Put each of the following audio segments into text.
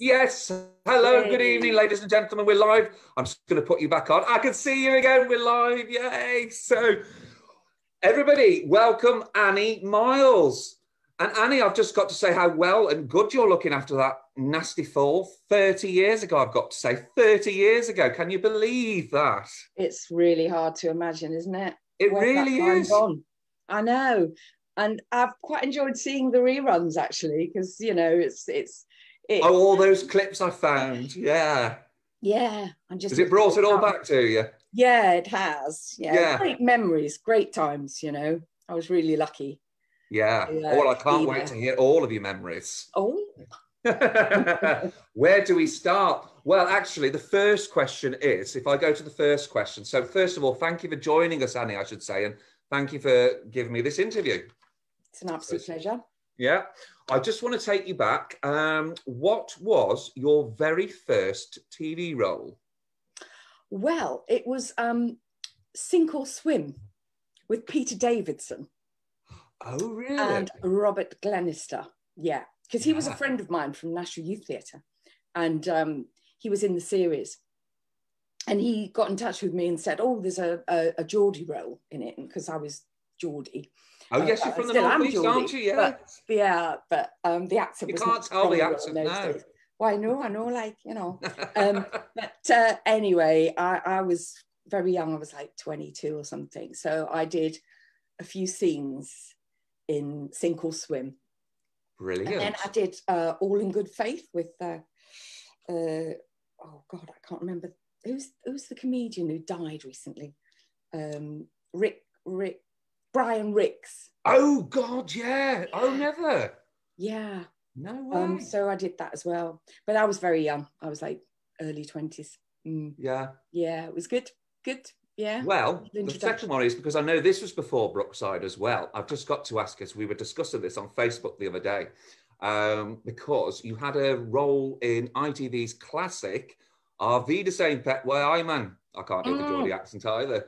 Yes. Hello, good evening, Hey. ladies and gentlemen. We're live. I'm just going to put you back on. I can see you again. We're live. Yay. So, everybody, welcome Annie Miles. And Annie, I've just got to say how well and good you're looking after that nasty fall 30 years ago. I've got to say 30 years ago. Can you believe that? It's really hard to imagine, isn't it? It Where's that really time is. gone? I know. And I've quite enjoyed seeing the reruns actually, because Oh, all those clips I found. Yeah. yeah, I'm just Has it looking brought it all up. back to you? Yeah, it has. Yeah, Yeah. great memories, great times. I was really lucky Yeah. to, Oh, well, I to be can't wait there. to hear all of your memories. Oh, Where do we start? Well, actually, the first question is, if I go to the first question. So first of all, thank you for joining us, Annie, I should say, and thank you for giving me this interview. it's an absolute pleasure. Yeah. I just want to take you back. What was your very first TV role? Well, it was Sink or Swim with Peter Davidson Oh, really? and Robert Glenister. Yeah, because he was a Yeah. friend of mine from National Youth Theatre, and he was in the series. And he got in touch with me and said, "Oh, there's a Geordie role in it," because I was Geordie. Oh, yes, you're I from the still am North East, aren't Geordie, you? Yeah. but yeah, but the accent You was can't not tell the strong accent in those now. days. Well, I know, but anyway, I was very young. I was like 22 or something. So I did a few scenes in Sink or Swim. Brilliant. And then I did All in Good Faith with, oh God, I can't remember. Who's the comedian who died recently? Brian Ricks. Oh, God, yeah. Oh, never. Yeah. No way. So I did that as well. But I was very young. I was like early 20s. Yeah. Yeah, it was good. Good. Yeah. Well, the second one is because I know this was before Brookside as well. I've just got to ask us, we were discussing this on Facebook the other day, because you had a role in ITV's classic, Our Vida Saint Pet, Why I Man. I can't do the Geordie accent either.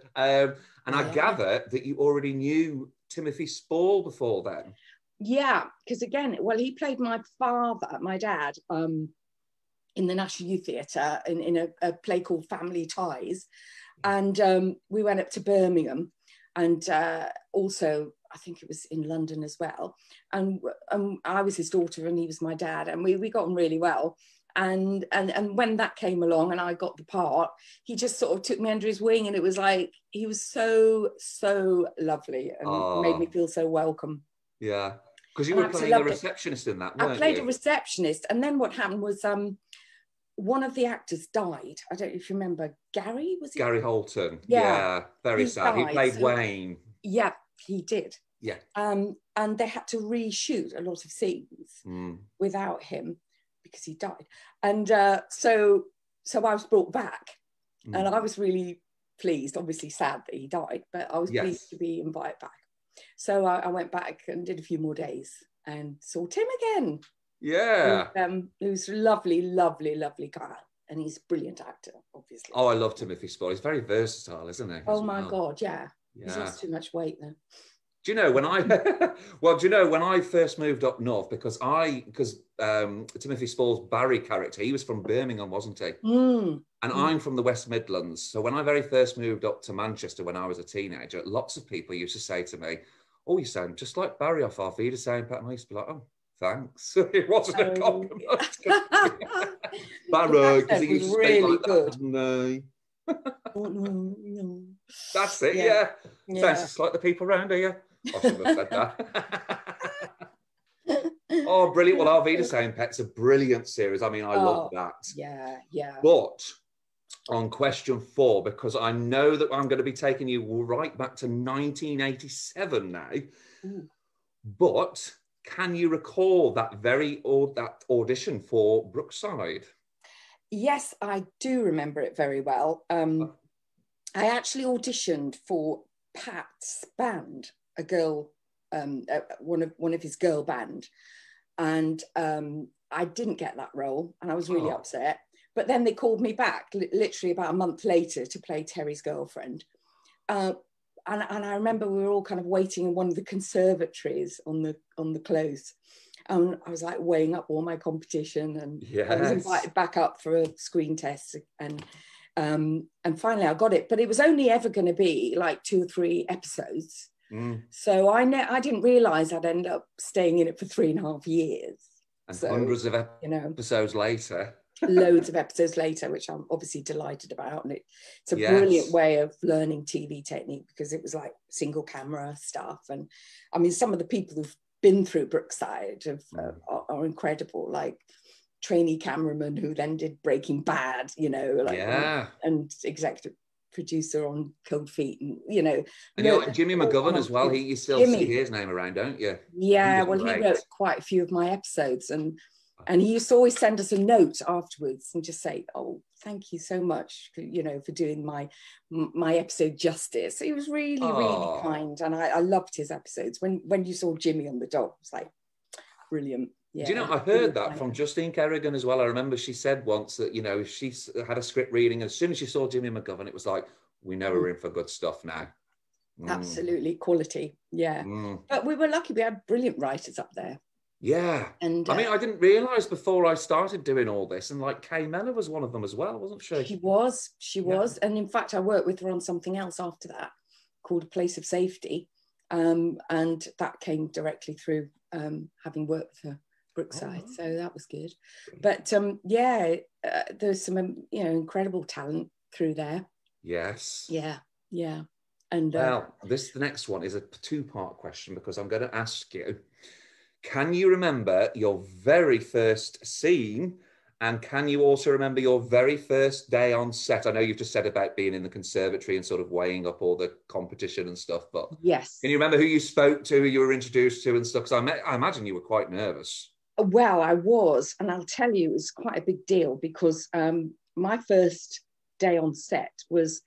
And I gather that you already knew Timothy Spall before then. Yeah, because again, well, he played my father, my dad, in the National Youth Theatre in a play called Family Ties. And we went up to Birmingham, and also I think it was in London as well. And I was his daughter and he was my dad, and we got on really well. And when that came along and I got the part, he just sort of took me under his wing, and it was like he was so lovely and made me feel so welcome. Yeah, because you were playing a receptionist in that, weren't you? I played a receptionist, and then what happened was one of the actors died. I don't know if you remember. Gary, was it? Gary Holton. Yeah, very sad. He played Wayne. Yeah, he did. Yeah. And they had to reshoot a lot of scenes without him because he died. And so I was brought back, and I was really pleased. Obviously sad that he died, but I was pleased to be invited back. So I went back and did a few more days and saw Tim again. Yeah. Who's a lovely guy, and he's a brilliant actor, obviously. Oh, I love Timothy Spall. He's very versatile, isn't he? Oh my God, yeah. He's lost too much weight though. Do you know when I first moved up north, because Timothy Spall's Barry character, he was from Birmingham, wasn't he? And I'm from the West Midlands. So when I very first moved up to Manchester when I was a teenager, lots of people used to say to me, "Oh, you sound just like Barry off Our Vida Saint Pet." And I used to be like, "Oh, thanks." It wasn't a compliment. Barry, because he used to speak really like good. that. No. No. That's it, yeah. Sounds just like the people around here. I shouldn't have said that. Oh, brilliant. Well, Our Vida Saint Pet's a brilliant series. I mean, I love that. Yeah. But on question 4, because I know that I'm going to be taking you right back to 1987 now. But can you recall that that audition for Brookside? Yes, I do remember it very well. I actually auditioned for Pat's band, a girl, one of his girl band, and I didn't get that role, and I was really upset. But then they called me back literally about a month later to play Terry's girlfriend. And I remember we were all kind of waiting in one of the conservatories on the close. And I was like weighing up all my competition, and I was invited back up for a screen test, and finally I got it. But it was only ever going to be like 2 or 3 episodes. So I didn't realise I'd end up staying in it for 3.5 years. And so, hundreds of episodes later. Loads of episodes later, which I'm obviously delighted about. And it's a brilliant way of learning TV technique, because it was like single camera stuff. And I mean, some of the people who've been through Brookside are incredible, like trainee cameraman who then did Breaking Bad, you know, like, and executive producer on Cold Feet, and and you're like Jimmy McGovern as well. You still see his name around, don't you? Yeah, well, he wrote quite a few of my episodes, and he used to always send us a note afterwards and just say, "Oh, thank you so much, for doing my episode justice." He was really, really kind, and I loved his episodes. When you saw Jimmy on the dog, it was like brilliant. Yeah, do you know, I heard that from Justine Kerrigan as well. I remember she said once that, if she had a script reading, as soon as she saw Jimmy McGovern, it was like, we know we're in for good stuff now. Absolutely, quality, yeah. But we were lucky, we had brilliant writers up there. Yeah. And I mean, I didn't realise before I started doing all this, and like Kay Mellor was one of them as well, wasn't she? She was. And in fact, I worked with her on something else after that called A Place of Safety. And that came directly through having worked with her. Brookside, so that was good. But there's some incredible talent through there. Yes. Yeah. And the next one is a 2-part question, because I'm going to ask you, can you remember your very first scene, and can you also remember your very first day on set? I know you've just said about being in the conservatory and sort of weighing up all the competition and stuff, but yes, can you remember who you spoke to, who you were introduced to and stuff? Because I imagine you were quite nervous. Well, I was, and I'll tell you, it was quite a big deal, because my first day on set was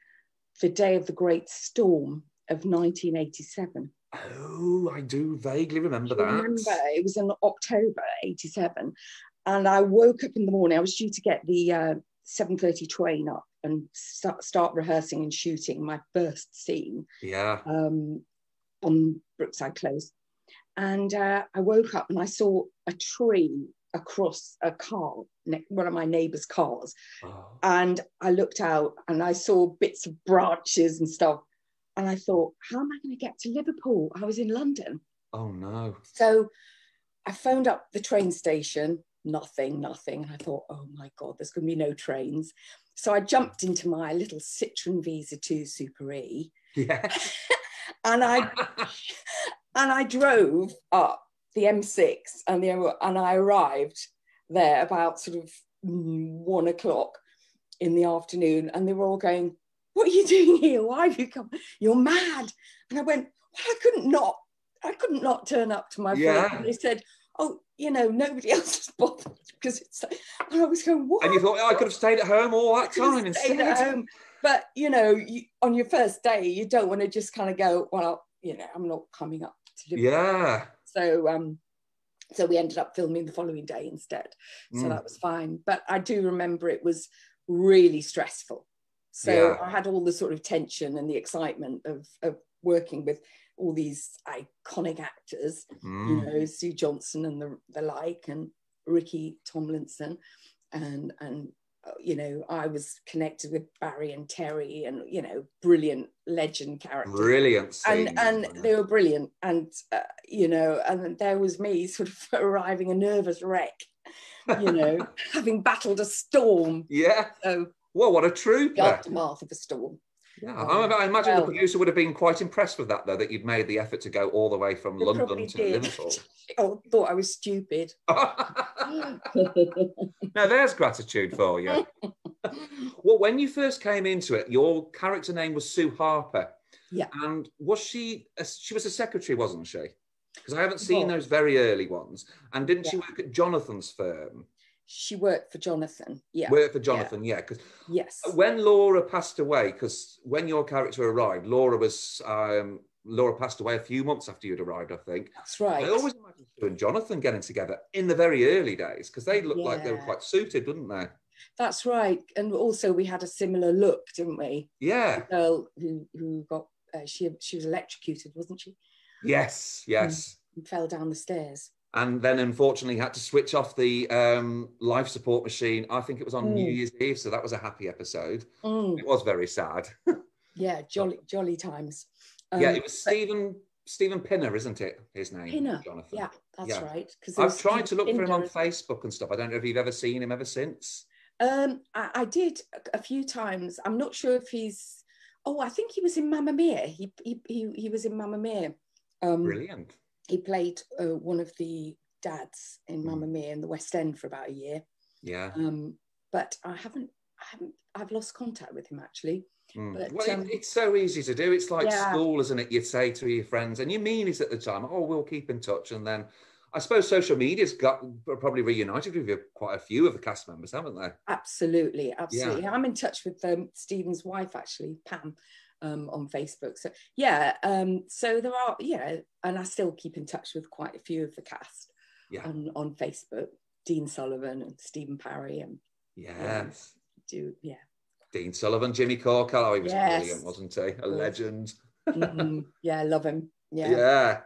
the day of the Great Storm of 1987. Oh, I do vaguely remember that. Remember, it was in October 87, and I woke up in the morning. I was due to get the 7:30 train up and start rehearsing and shooting my first scene. Yeah. On Brookside Close. And I woke up and I saw a tree across a car, one of my neighbour's cars. And I looked out and I saw bits of branches and stuff. And I thought, how am I going to get to Liverpool? I was in London. Oh, no. So I phoned up the train station, nothing. And I thought, oh, my God, there's going to be no trains. So I jumped into my little Citroen Visa 2 Super E. Yeah. And I drove up the M6 and I arrived there about sort of 1 o'clock in the afternoon, and they were all going, "What are you doing here? Why have you come? You're mad." And I went, well, I couldn't not turn up to my friend. And they said, "Oh, nobody else has bothered because it's." And I was going, "What?" And you thought, I could have stayed at home all that time instead. At home. But on your first day, you don't want to just kind of go, "Well, I'm not coming up to Liverpool." Yeah. So we ended up filming the following day instead. So that was fine. But I do remember it was really stressful. So I had all the sort of tension and the excitement of working with all these iconic actors, Sue Johnson and the like, and Ricky Tomlinson, and I was connected with Barry and Terry, and brilliant legend characters. Brilliant scene. And they were brilliant. And and there was me sort of arriving a nervous wreck, having battled a storm. Yeah. So, well, what a trooper. The aftermath of a storm. Yeah, I imagine the producer would have been quite impressed with that, though, that you'd made the effort to go all the way from London to Liverpool. Thought I was stupid. Now, there's gratitude for you. Well, when you first came into it, your character name was Sue Harper. Yeah. And was she was a secretary, wasn't she? Because I haven't seen those very early ones. And didn't she work at Jonathan's firm? She worked for Jonathan, yeah. Worked for Jonathan, yeah. Yes. When Laura passed away, because when your character arrived, Laura passed away a few months after you'd arrived, I think. That's right. I always imagined Sue and Jonathan getting together in the very early days, because they looked like they were quite suited, didn't they? That's right. And also we had a similar look, didn't we? Yeah. The girl who got, she was electrocuted, wasn't she? Yes. And fell down the stairs. And then unfortunately had to switch off the life support machine. I think it was on New Year's Eve, so that was a happy episode. It was very sad. Yeah, jolly times. Yeah, it was Stephen Pinner, isn't it? His name, Pinner. Jonathan. Yeah, that's right. I've tried to look for him on Facebook and stuff. I don't know if you've ever seen him ever since. I did a few times. I'm not sure if he's. Oh, I think he was in Mamma Mia. He was in Mamma Mia. Brilliant. He played one of the dads in Mamma Mia in the West End for about a year. Yeah. But I've lost contact with him actually. But, well, it's so easy to do. It's like school, isn't it? You say to your friends, and you mean it at the time, oh, we'll keep in touch. And then I suppose social media's probably reunited with you, quite a few of the cast members, haven't they? Absolutely. Yeah. I'm in touch with Stephen's wife, actually, Pam, on Facebook. So, so there are, and I still keep in touch with quite a few of the cast on Facebook, Dean Sullivan and Stephen Parry. And Dean Sullivan, Jimmy Corkell, he was brilliant, wasn't he? A legend. Yeah, I love him. Yeah.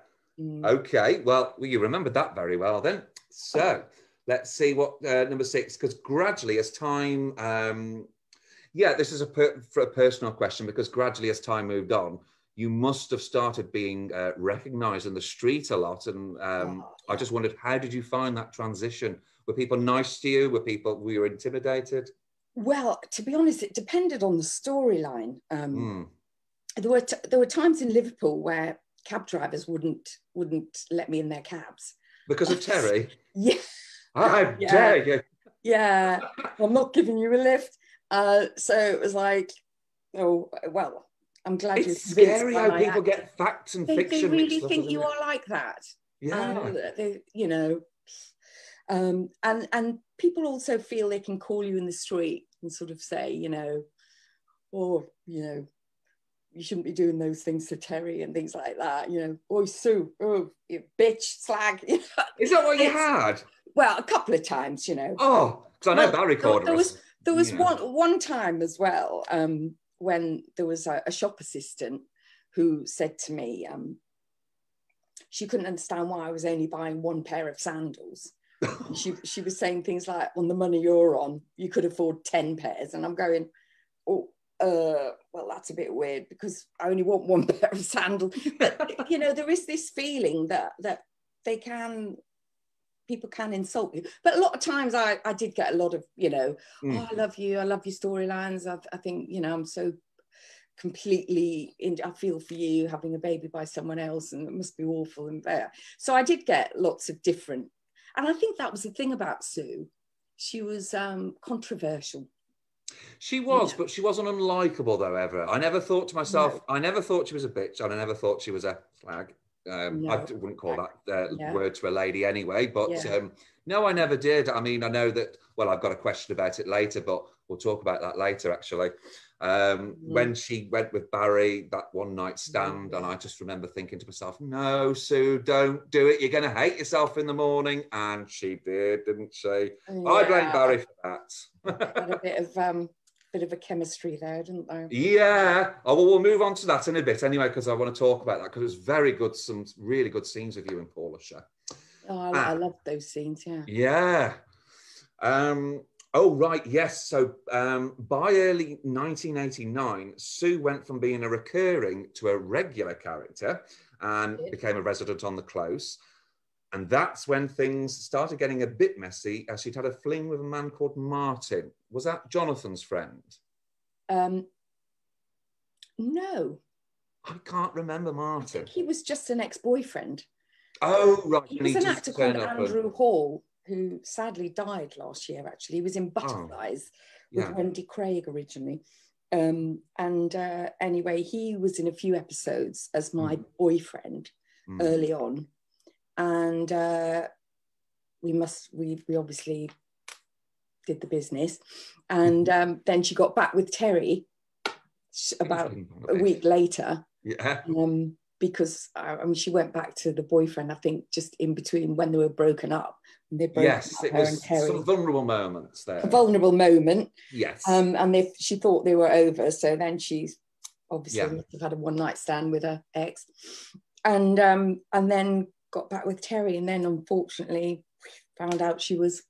Okay, well, you remembered that very well then. So let's see what number 6, because gradually as time, this is a personal question, because gradually as time moved on, you must have started being recognised in the street a lot. And I just wondered, how did you find that transition? Were people nice to you? Were you intimidated? Well, to be honest, it depended on the storyline. There were times in Liverpool where cab drivers wouldn't let me in their cabs because of Terry. Yeah, I dare you. Yeah, I'm not giving you a lift. So it was like, oh well, I'm glad you're convinced. It's scary how people get facts and fiction. They really think you are like that. Yeah, and people also feel they can call you in the street and sort of say, you shouldn't be doing those things to Terry and things like that, oi Sue, oh, you bitch, slag. Is that what you had? Well, a couple of times, Oh, because I know Barry called us. There was one time as well when there was a shop assistant who said to me, she couldn't understand why I was only buying one pair of sandals. She was saying things like, on the money you're on, you could afford 10 pairs. And I'm going, well, that's a bit weird because I only want one pair of sandals. But, there is this feeling that people can insult you. But a lot of times I did get a lot of, oh, I love you. I love your storylines. I think, I'm so completely I feel for you having a baby by someone else and it must be awful and there. So I did get lots of different. And I think that was the thing about Sue. She was controversial. She was, but she wasn't unlikable though, ever. I never thought to myself, I never thought she was a bitch, and I never thought she was a slag. I wouldn't call that word to a lady anyway, but no, I never did. I mean, I know that, well, I've got a question about it later, but we'll talk about that later, actually. When she went with Barry, that one night stand, and I just remember thinking to myself, no, Sue, don't do it. You're going to hate yourself in the morning. And she did, didn't she? Yeah. I blame Barry for that. Had a bit of a chemistry there, didn't they? Yeah. Oh, well, we'll move on to that in a bit anyway, because I want to talk about that, because it was very good, some really good scenes with you and Paula Scher. Oh, I love those scenes, yeah. Yeah. Oh, right, yes. So by early 1989, Sue went from being a recurring to a regular character and became a resident on The Close. And that's when things started getting a bit messy, as she'd had a fling with a man called Martin. Was that Jonathan's friend? No. I can't remember Martin. I think he was just an ex-boyfriend. Oh, right. He was an actor called Andrew Hall, who sadly died last year, actually. He was in Butterflies with Wendy Craig originally. Anyway, he was in a few episodes as my boyfriend early on. And we obviously did the business. And then she got back with Terry about a week later. Yeah. Because she went back to the boyfriend, I think, just in between when they were broken up. It was some vulnerable moments there. A vulnerable moment. Yes. And she thought they were over, so then she obviously must have had a one-night stand with her ex. And then got back with Terry, and then unfortunately found out she was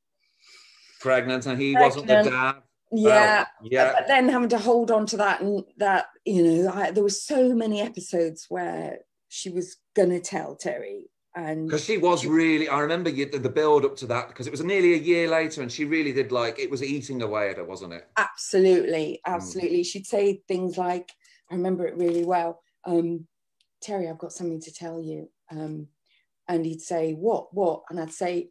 pregnant, and he wasn't the dad. Yeah, yeah. But then having to hold on to that, and that, you know, there were so many episodes where she was gonna tell Terry, and because she was really, I remember the build up to that, because it was nearly a year later, and she really did, like, it was eating away at her, wasn't it? Absolutely. She'd say things like, I remember it really well, Terry, I've got something to tell you, and he'd say, what, and I'd say,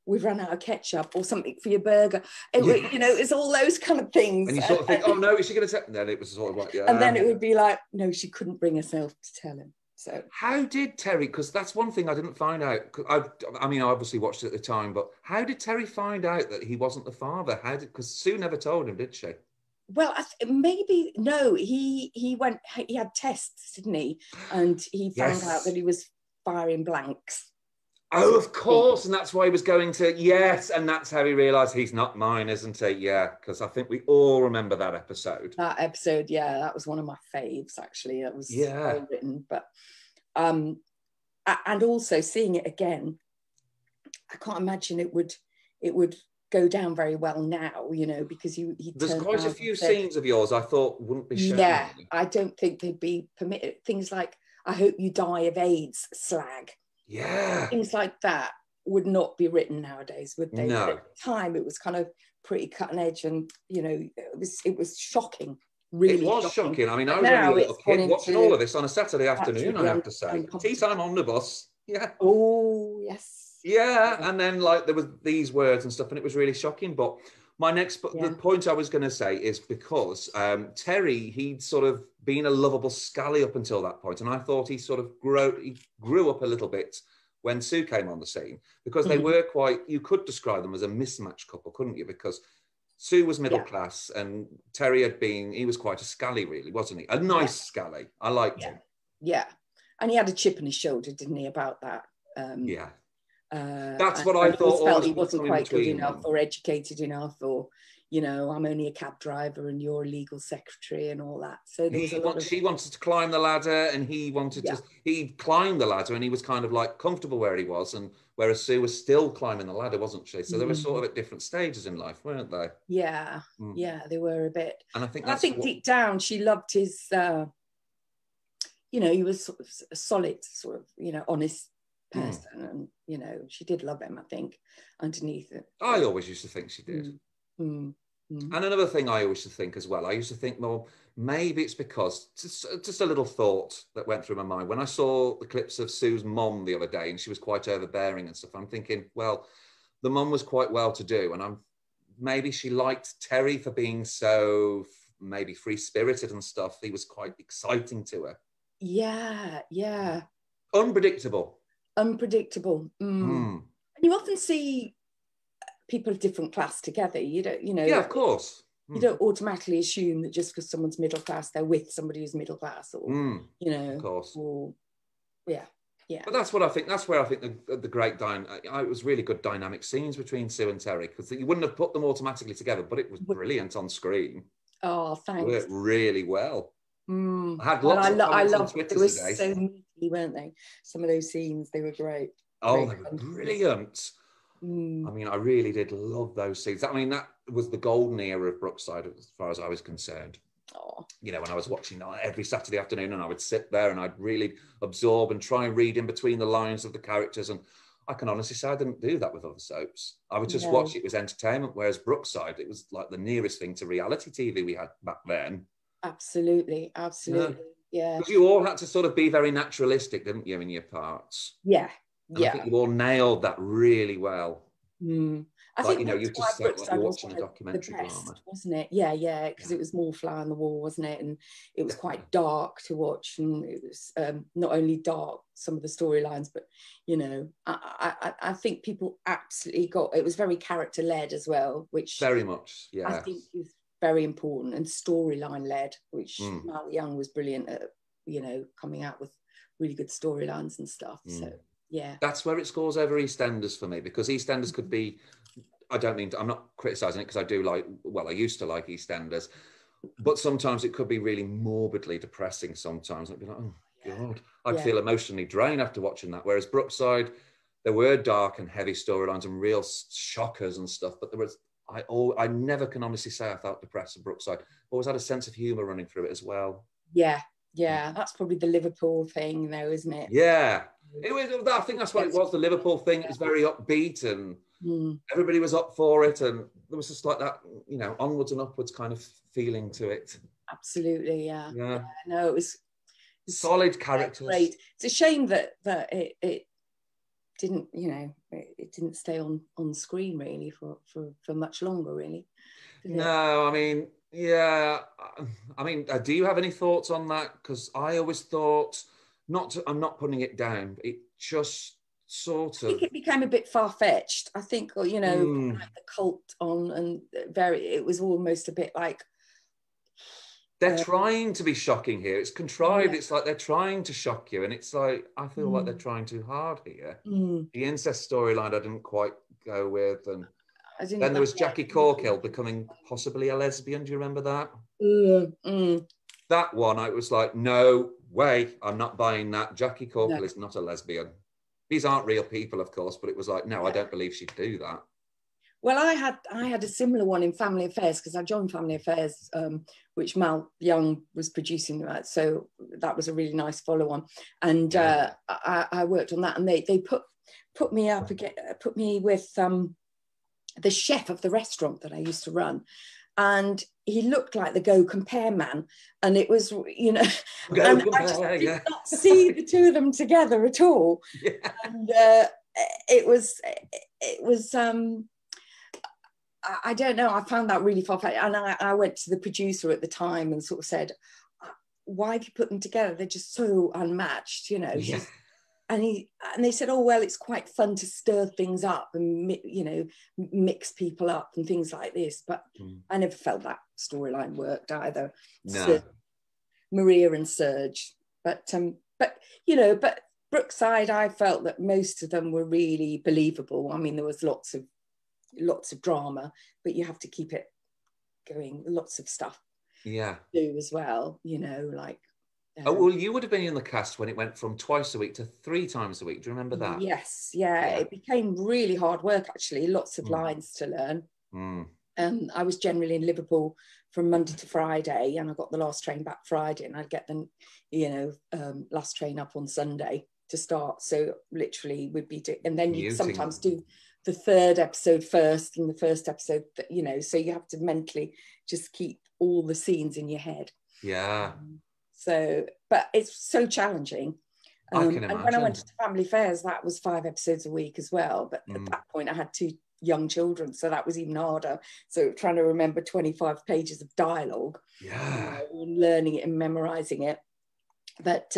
we've run out of ketchup or something for your burger. Yes. You know, it's all those kind of things. And you sort of think, oh no, is she going to tell? And then it was sort of like, yeah. And then it would be like, no, she couldn't bring herself to tell him. So how did Terry, because that's one thing I didn't find out. I mean, I obviously watched it at the time, but how did Terry find out that he wasn't the father? Because Sue never told him, did she? Well, maybe, no, he had tests, didn't he? And he found out that he was firing blanks. Oh, of course. And that's why he was going to, yes. And that's how he realised he's not mine, isn't he? Yeah, because I think we all remember that episode. That episode, yeah, that was one of my faves, actually. It was well written. But, and also seeing it again, I can't imagine it would go down very well now, you know, because he there's quite a few scenes of yours I thought wouldn't be shown. Yeah, I don't think they'd be permitted. Things like, I hope you die of AIDS, slag. Yeah. Things like that would not be written nowadays, would they? No. But at the time, it was kind of pretty cutting edge, and, you know, it was shocking. Really, it was shocking. I mean, I was only a little kid watching all of this on a Saturday afternoon, I have to say. Tea Time Omnibus. Yeah. Oh, yes. Yeah. And then, like, there was these words and stuff, and it was really shocking. But my next, the point I was going to say is because Terry, he'd sort of been a lovable scally up until that point, and I thought he sort of grew up a little bit when Sue came on the scene, because they were quite, you could describe them as a mismatched couple, couldn't you? Because Sue was middle class, and Terry he was quite a scally, really, wasn't he? A nice scally. I liked him. Yeah. And he had a chip on his shoulder, didn't he, about that? That's what I thought. Felt he wasn't quite good enough or educated enough, or, you know, I'm only a cab driver and you're a legal secretary and all that. So there was she wanted to climb the ladder, and he wanted to. He climbed the ladder, and he was kind of like comfortable where he was, and whereas Sue was still climbing the ladder, wasn't she? So they were sort of at different stages in life, weren't they? Yeah, yeah, they were a bit. And I think deep down she loved his. You know, he was sort of a solid, sort of, you know, honest person, and, you know, she did love him, I think, underneath it. I always used to think she did. And another thing I used to think as well, I used to think, well, maybe it's because, just a little thought that went through my mind, when I saw the clips of Sue's mom the other day, and she was quite overbearing and stuff, I'm thinking, well, the mom was quite well to do, and maybe she liked Terry for being so maybe free-spirited and stuff. He was quite exciting to her. Yeah. Unpredictable. And you often see people of different class together. You don't, you know. Yeah, of course. You don't automatically assume that just because someone's middle class, they're with somebody who's middle class, or you know, of course. Or yeah. But that's what I think. That's where I think the great it was really good dynamic scenes between Sue and Terry, because you wouldn't have put them automatically together, but it was brilliant on screen. Oh, thanks. Worked really well. I had lots of comments on Twitter today. They were so meaty, weren't they? Some of those scenes, they were great. Oh, they were brilliant. I mean, I really did love those scenes. I mean, that was the golden era of Brookside as far as I was concerned. Oh. You know, when I was watching every Saturday afternoon, and I would sit there and I'd really absorb and try and read in between the lines of the characters. And I can honestly say I didn't do that with other soaps. I would just watch it as entertainment, whereas Brookside, it was like the nearest thing to reality TV we had back then. Absolutely. Yeah. Because you all had to sort of be very naturalistic, didn't you, in your parts? Yeah. And I think you all nailed that really well. I think, you know, you just felt like you're watching a documentary drama, wasn't it? Yeah, because it was more fly on the wall, wasn't it? And it was quite dark to watch, and it was not only dark, some of the storylines, but, you know, I think people absolutely it was very character led as well, which very much, yeah, I think is very important, and storyline led, which Mal Young was brilliant at, you know, coming out with really good storylines and stuff. So yeah, that's where it scores over EastEnders for me, because EastEnders could be, I'm not criticizing it, because I used to like EastEnders, but sometimes it could be really morbidly depressing sometimes. I'd be like, oh God, I'd feel emotionally drained after watching that. Whereas Brookside, there were dark and heavy storylines and real shockers and stuff, but there was, I never can honestly say I felt depressed at Brookside. Always had a sense of humour running through it as well. Yeah, that's probably the Liverpool thing, though, isn't it? Yeah, it was. I think that's what it was. The Liverpool thing. It was very upbeat, and everybody was up for it, and there was just like that, you know, onwards and upwards kind of feeling to it. Absolutely, yeah. No, it was solid characters. Great. It's a shame that it didn't, you know, it didn't stay on screen really for much longer, really. No, I mean, yeah. I mean, do you have any thoughts on that? Because I always thought, I'm not putting it down. It just sort of. I think it became a bit far-fetched. I think, you know, like the cult on, and it was almost a bit like. They're trying to be shocking here. It's contrived. Yeah. It's like they're trying to shock you. And it's like, I feel like they're trying too hard here. The incest storyline I didn't quite go with. And then there was Jackie Corkill becoming possibly a lesbian. Do you remember that? That one, I was like, no way. I'm not buying that. Jackie Corkill is not a lesbian. These aren't real people, of course. But it was like, no, I don't believe she'd do that. Well, I had a similar one in Family Affairs, because I joined Family Affairs, which Mal Young was producing that, so that was a really nice follow-on. And I worked on that, and they put me up again, put me with the chef of the restaurant that I used to run, and he looked like the Go Compare man, and it was, you know, and I just did not see the two of them together at all. And it was. I don't know, I found that really far-fetched. And I went to the producer at the time and sort of said, why have you put them together? They're just so unmatched, you know. Yeah. And they said, oh, well, it's quite fun to stir things up and, you know, mix people up and things like this. But I never felt that storyline worked either. No. Maria and Serge. But you know, but Brookside, I felt that most of them were really believable. I mean, there was lots of drama, but you have to keep it going. Lots of stuff to do as well, you know, like oh, well, you would have been in the cast when it went from twice a week to 3 times a week. Do you remember that? Yes, it became really hard work, actually. Lots of lines to learn. I was generally in Liverpool from Monday to Friday, and I got the last train back Friday, and I'd get the, you know, last train up on Sunday to start. So literally we'd be and then you'd sometimes do the 3rd episode first and the 1st episode, you know, so you have to mentally just keep all the scenes in your head. So, but it's so challenging. I can imagine. And when I went to Family Affairs, that was 5 episodes a week as well. But at that point I had 2 young children, so that was even harder. So trying to remember 25 pages of dialogue, you know, and learning it and memorizing it. But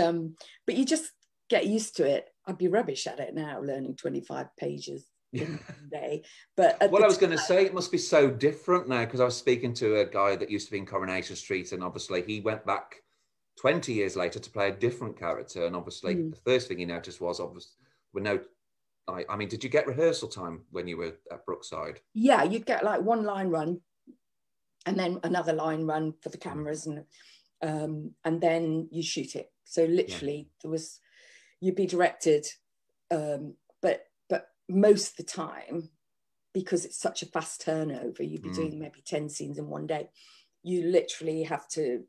you just get used to it. I'd be rubbish at it now, learning 25 pages in a day. But what I was going to say, it must be so different now, because I was speaking to a guy that used to be in Coronation Street, and obviously he went back 20 years later to play a different character, and obviously the first thing he noticed was I mean, did you get rehearsal time when you were at Brookside? Yeah, you'd get like 1 line run and then another line run for the cameras, and then you shoot it. So literally you'd be directed, but most of the time, because it's such a fast turnover, you'd be doing maybe 10 scenes in one day. You literally have to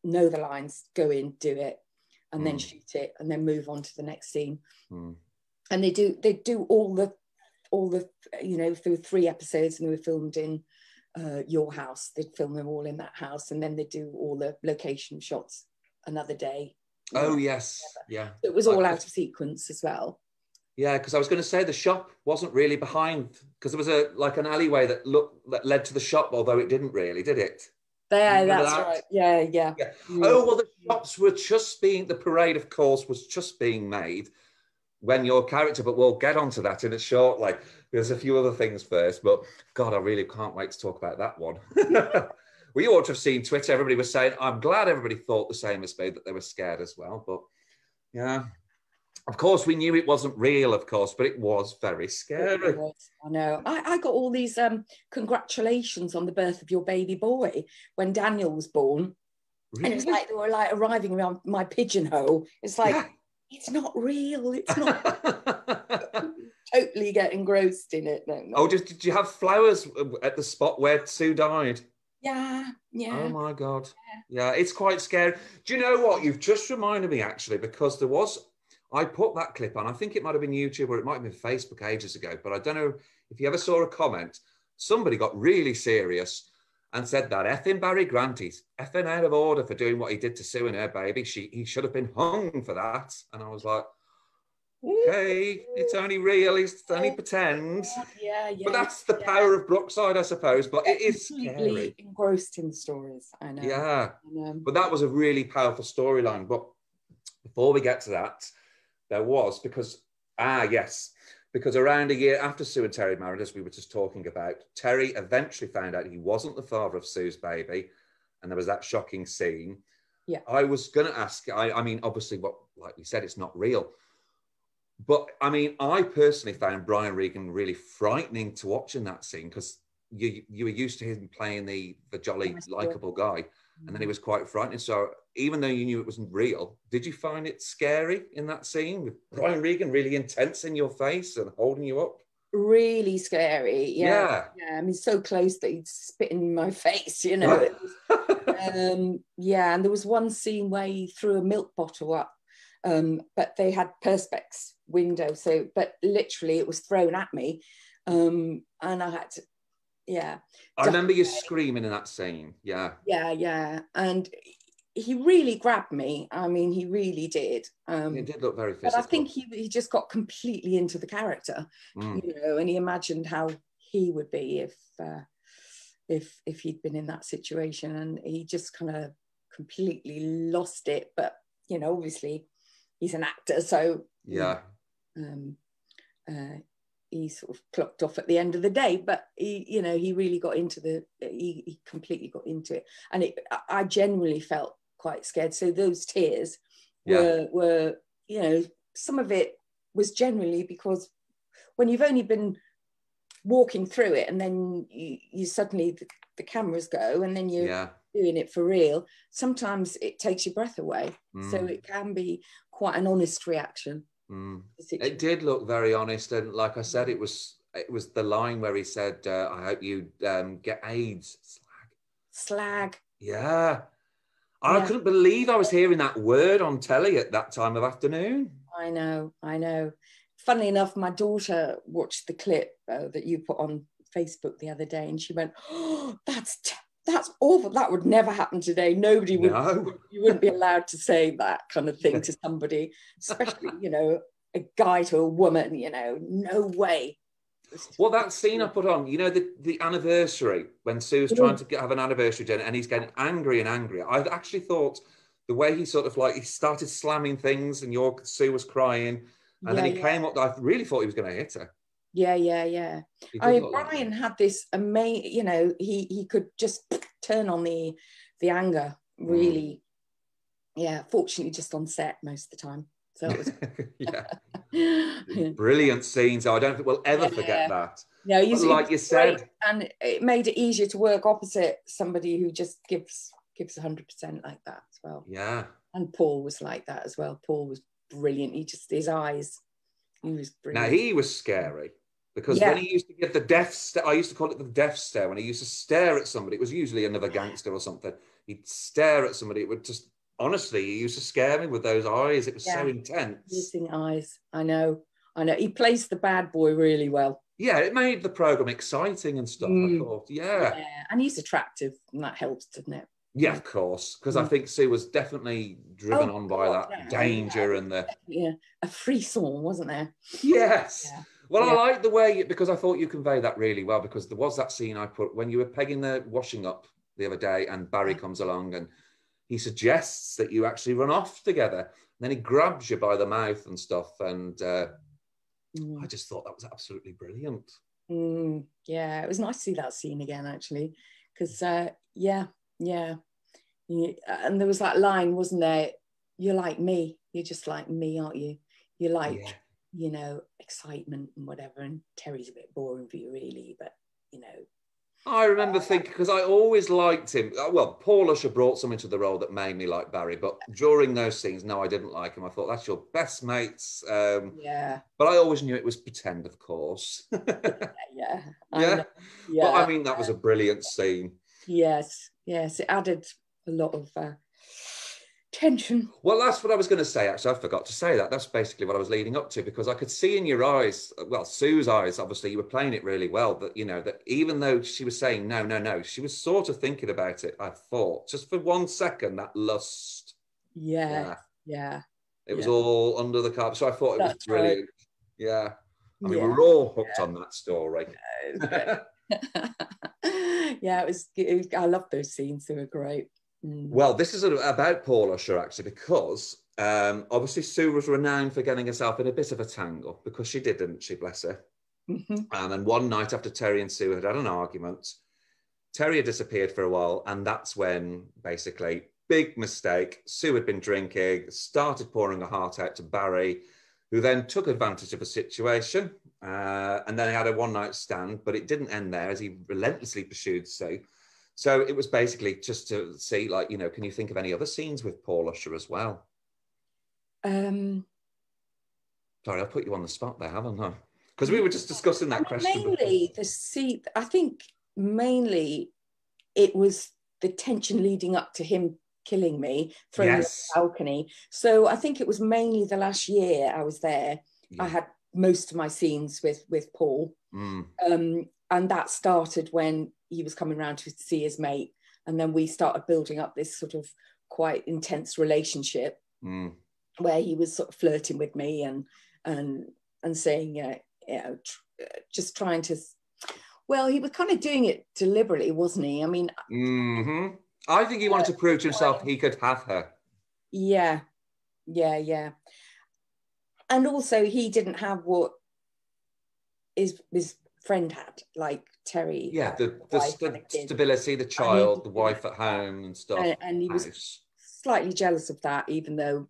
know the lines, go in, do it, and then shoot it, and then move on to the next scene. And they do all the you know, if there were 3 episodes and they were filmed in your house, they'd film them all in that house, and then they do all the location shots another day. Oh yes, yeah. It was all out of sequence as well. Yeah, because I was going to say the shop wasn't really behind, because there was an alleyway that led to the shop, although it didn't really, did it? That's right. Yeah. Oh, well, the shops were just the parade, of course, was just being made when your character, but we'll get onto that in a shortly. There's a few other things first, but God, I really can't wait to talk about that one. Well, you ought to have seen Twitter. Everybody was saying, I'm glad everybody thought the same as me, that they were scared as well. But yeah, of course, we knew it wasn't real, of course, but it was very scary. I know. I got all these congratulations on the birth of your baby boy when Daniel was born. And it's like they were like arriving around my pigeonhole. It's like, it's not real. It's not. Totally get engrossed in it. No. Oh, did you have flowers at the spot where Sue died? Yeah. Oh my God. Yeah, it's quite scary. Do you know what? You've just reminded me, actually, because I put that clip on. I think it might have been YouTube or it might have been Facebook ages ago, but I don't know if you ever saw a comment. Somebody got really serious and said that effing Barry Grant, he's effing out of order for doing what he did to Sue and her baby. He should have been hung for that. And I was like, okay, it's only real. It's only pretend. Yeah. But that's the power of Brookside, I suppose. But it is scary. Engrossed in stories, I know. Yeah. But that was a really powerful storyline. But before we get to that, there was, because around a year after Sue and Terry married, as we were just talking about, Terry eventually found out he wasn't the father of Sue's baby. And there was that shocking scene. Yeah. I was going to ask, I mean, obviously, like we said, it's not real. But I mean, I personally found Brian Regan really frightening to watch in that scene, because you were used to him playing the jolly, likable guy. And then he was quite frightening. So even though you knew it wasn't real, did you find it scary in that scene with Brian Regan really intense in your face and holding you up? Really scary. Yeah. I mean, so close that he'd spit in my face, you know. And there was one scene where he threw a milk bottle up, but they had perspex window. So, but literally it was thrown at me. And I had to, I remember you screaming in that scene. Yeah. And he really grabbed me. I mean, he really did. It did look very physical. But I think he just got completely into the character, you know, and he imagined how he would be if he'd been in that situation, and he just kind of completely lost it. But you know, obviously, he's an actor, so he sort of clocked off at the end of the day, but he really got into he completely got into it. And I genuinely felt quite scared. So those tears were, you know, some of it was generally because when you've only been walking through it and then you suddenly, the cameras go and then you're doing it for real, sometimes it takes your breath away. So it can be quite an honest reaction. It did look very honest, and like I said, it was the line where he said, "I hope you get AIDS." Slag. Yeah. I couldn't believe I was hearing that word on telly at that time of afternoon. I know. Funnily enough, my daughter watched the clip that you put on Facebook the other day, and she went, "Oh, that's awful. That would never happen today. Nobody would. No. You wouldn't be allowed to say that kind of thing to somebody, especially, you know, a guy to a woman. You know, no way." Well, that scene I put on, you know, the anniversary when Sue's trying to have an anniversary dinner and he's getting angry and angrier. I actually thought the way he sort of like he started slamming things and Sue was crying, and then he came up. I really thought he was going to hit her. Yeah. I mean, Brian had this amazing, you know, he could just turn on the anger really. Fortunately just on set most of the time. So it was brilliant scenes. I don't think we'll ever forget that. No, like you said, and it made it easier to work opposite somebody who just gives 100% like that as well. Yeah. And Paul was like that as well. Paul was brilliant. His eyes, he was brilliant. Now he was scary because when he used to give the death stare, I used to call it the death stare, when he used to stare at somebody, it was usually another gangster or something. He'd stare at somebody, it would just, honestly, he used to scare me with those eyes. It was so intense. Piercing eyes. I know. He plays the bad boy really well. Yeah, it made the program exciting and stuff. I thought, and he's attractive, and that helps, doesn't it? Yeah, of course, because I think Sue was definitely driven on by that danger and the a frisson, wasn't there? Yes. Yeah. Well, I like the way, because I thought you conveyed that really well, because there was that scene I put when you were pegging the washing up the other day, and Barry comes along and he suggests that you actually run off together. And then he grabs you by the mouth and stuff. And I just thought that was absolutely brilliant. Yeah, it was nice to see that scene again, actually. Because, and there was that line, wasn't there? You're like me. You're just like me, aren't you? You like, you know, excitement and whatever. And Terry's a bit boring for you, really. But, you know. I remember thinking, because I always liked him. Well, Paul Usher brought something to the role that made me like Barry, but during those scenes, no, I didn't like him. I thought, that's your best mates. Yeah. But I always knew it was pretend, of course. Yeah. Yeah. Yeah. But I mean, that was a brilliant scene. Yes. Yes. It added a lot of tension. Well, that's what I was going to say, actually. I forgot to say that. That's basically what I was leading up to, because I could see in your eyes, well, Sue's eyes, obviously, you were playing it really well, that, you know, that even though she was saying no, no, no, she was sort of thinking about it, I thought, just for 1 second, that lust. Yeah. Yeah. It was all under the carpet. So I thought it was brilliant. Right. Yeah. I mean, we were all hooked on that story. Yeah, I loved those scenes. They were great. Well, this is about Paul Usher, actually, because obviously Sue was renowned for getting herself in a bit of a tangle, because she did, didn't she, bless her? And one night after Terry and Sue had an argument, Terry had disappeared for a while, and that's when, basically, big mistake, Sue had been drinking, started pouring her heart out to Barry, who then took advantage of the situation, and then they had a one-night stand, but it didn't end there, as he relentlessly pursued Sue. So it was basically just to see, like, you know, can you think of any other scenes with Paul Usher as well? Sorry, I put you on the spot there, haven't I? Because we were just discussing that question. Mainly I think mainly it was the tension leading up to him killing me, throwing me off the balcony. So I think it was mainly the last year I was there. Yeah. I had most of my scenes with Paul. And that started when he was coming around to see his mate, and then we started building up this sort of quite intense relationship where he was sort of flirting with me and saying, you know, just trying to. Well, he was kind of doing it deliberately, wasn't he? I mean, I think he wanted to prove to himself he could have her. Yeah. And also, he didn't have what his friend had, like Terry. Yeah, the stability, the child, the wife at home and stuff. And he was slightly jealous of that, even though,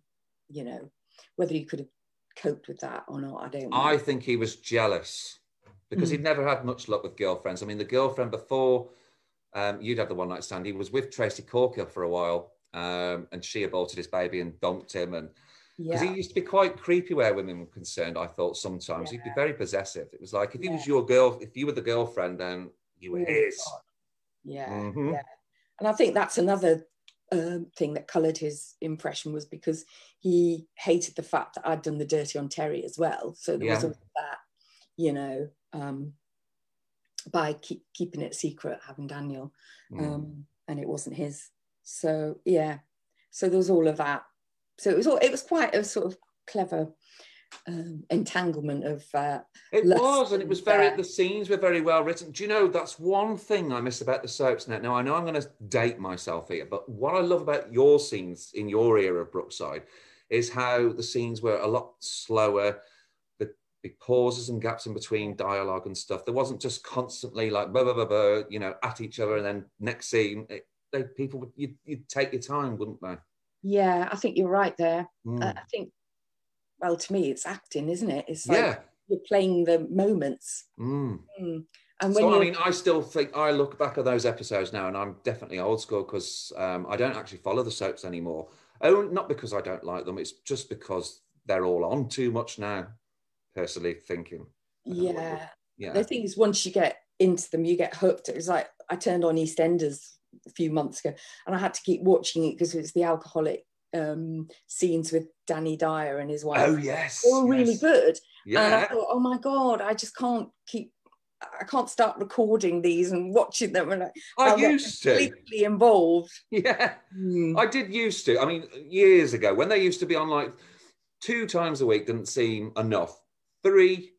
you know, whether he could have coped with that or not, I don't know. I think he was jealous because he'd never had much luck with girlfriends. I mean, the girlfriend before you'd have the one-night stand, he was with Tracy Corkill for a while, and she aborted his baby and dumped him, and because he used to be quite creepy where women were concerned. I thought sometimes he'd be very possessive. It was like, if he was your girl, if you were the girlfriend, then you were his. Yeah. And I think that's another thing that coloured his impression, was because he hated the fact that I'd done the dirty on Terry as well. So there was all that, you know, by keeping it secret, having Daniel, and it wasn't his. So so there was all of that. So it was quite a sort of clever entanglement of it was, and it was the scenes were very well written. Do you know, that's one thing I miss about the soaps now. I know I'm going to date myself here, but what I love about your scenes in your era of Brookside is how the scenes were a lot slower, the big pauses and gaps in between dialogue and stuff. There wasn't just constantly like blah, blah, blah, blah, you know, at each other, and then next scene people would you'd take your time, wouldn't they? Yeah, I think you're right there. I think, well, to me, it's acting, isn't it? It's like you're playing the moments. And when I mean, I still think, I look back at those episodes now, and I'm definitely old school because I don't actually follow the soaps anymore. Oh, not because I don't like them. It's just because they're all on too much now, personally thinking. Yeah. The thing is, once you get into them, you get hooked. It was like, I turned on EastEnders a few months ago, and I had to keep watching it because it's the alcoholic scenes with Danny Dyer and his wife. Oh yes, they were really good. Yeah. And I thought, oh my god, I can't start recording these and watching them. And I used to completely involved. Yeah, I did used to. I mean, years ago when they used to be on like 2 times a week didn't seem enough. 3,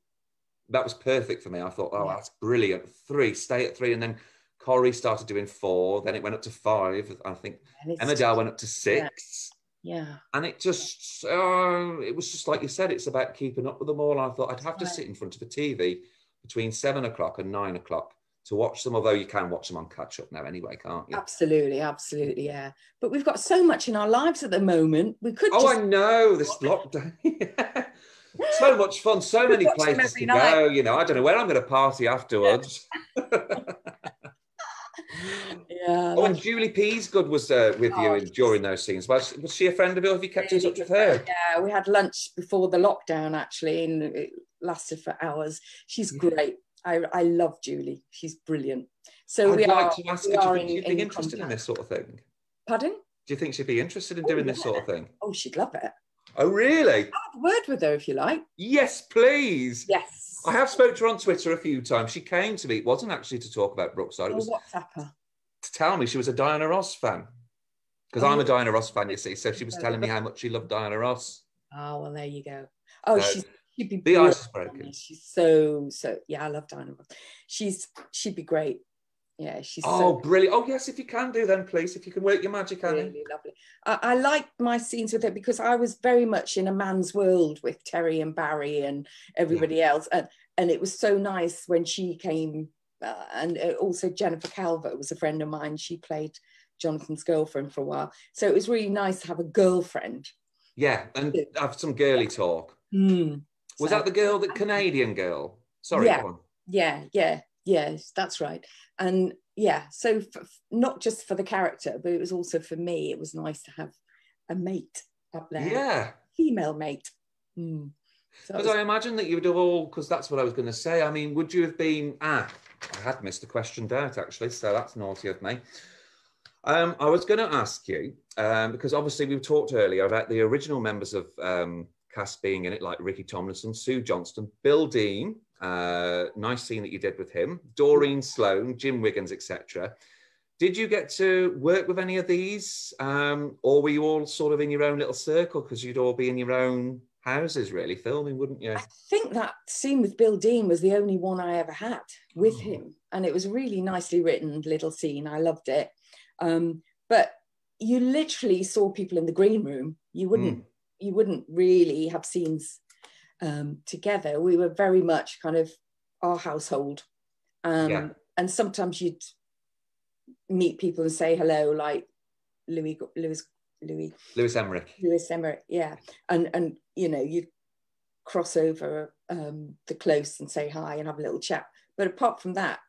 that was perfect for me. I thought, oh, that's brilliant. 3, stay at 3, and then Corrie started doing 4, then it went up to 5. I think Emmerdale went up to 6. Yeah. And it just, it was just like you said, it's about keeping up with them all. I thought I'd have to sit in front of a TV between 7 o'clock and 9 o'clock to watch them, although you can watch them on catch up now anyway, can't you? Absolutely, yeah. But we've got so much in our lives at the moment. We could I know, this lockdown. So much fun, so many places to go. You know, I don't know where I'm going to party afterwards. Oh, and Julie Peasgood was with you during those scenes. Was she a friend of yours? Have you kept in touch with her? Yeah, we had lunch before the lockdown, actually, and it lasted for hours. She's great. I love Julie. She's brilliant. So I'd like to ask her, do you think she'd be interested contact. in this sort of thing? Pardon? Do you think she'd be interested in doing this sort of thing? Oh, she'd love it. Oh, really? I'll have a word with her if you like. Yes, please. Yes. I have spoke to her on Twitter a few times. She came to me. It wasn't actually to talk about Brookside. It was WhatsApp her. To tell me she was a Diana Ross fan. Because I'm a Diana Ross fan, you see. So she was telling me how much she loved Diana Ross. Oh, well, there you go. Oh, she'd be the ice is broken. She's so, yeah, I love Diana Ross. She'd be great. Yeah, she's brilliant. Oh, yes, if you can do then, please. If you can work your magic, Annie. Really lovely. I liked my scenes with her because I was very much in a man's world with Terry and Barry and everybody else. And it was so nice when she came. And also Jennifer Calvert was a friend of mine. She played Jonathan's girlfriend for a while. So it was really nice to have a girlfriend. Yeah, and have some girly talk. Was that the Canadian girl? Sorry, go on. Yeah, that's right. And yeah, so not just for the character, but it was also for me, it was nice to have a mate up there. Yeah. Female mate. Because I imagine that you would have all, because that's what I was going to say. I mean, would you have been, I had missed a question out actually, so that's naughty of me. I was going to ask you, because obviously we talked earlier about the original members of cast being in it, like Ricky Tomlinson, Sue Johnston, Bill Dean, nice scene that you did with him, Doreen Sloan, Jim Wiggins, etc. Did you get to work with any of these, or were you all sort of in your own little circle because you'd all be in your own houses really filming, wouldn't you? I think that scene with Bill Dean was the only one I ever had with him, and it was a really nicely written little scene. I loved it. But you literally saw people in the green room. You wouldn't really have scenes together. We were very much kind of our household, and sometimes you'd meet people and say hello, like Louis Emmerich, yeah, and you know, you'd cross over the close and say hi and have a little chat. But apart from that,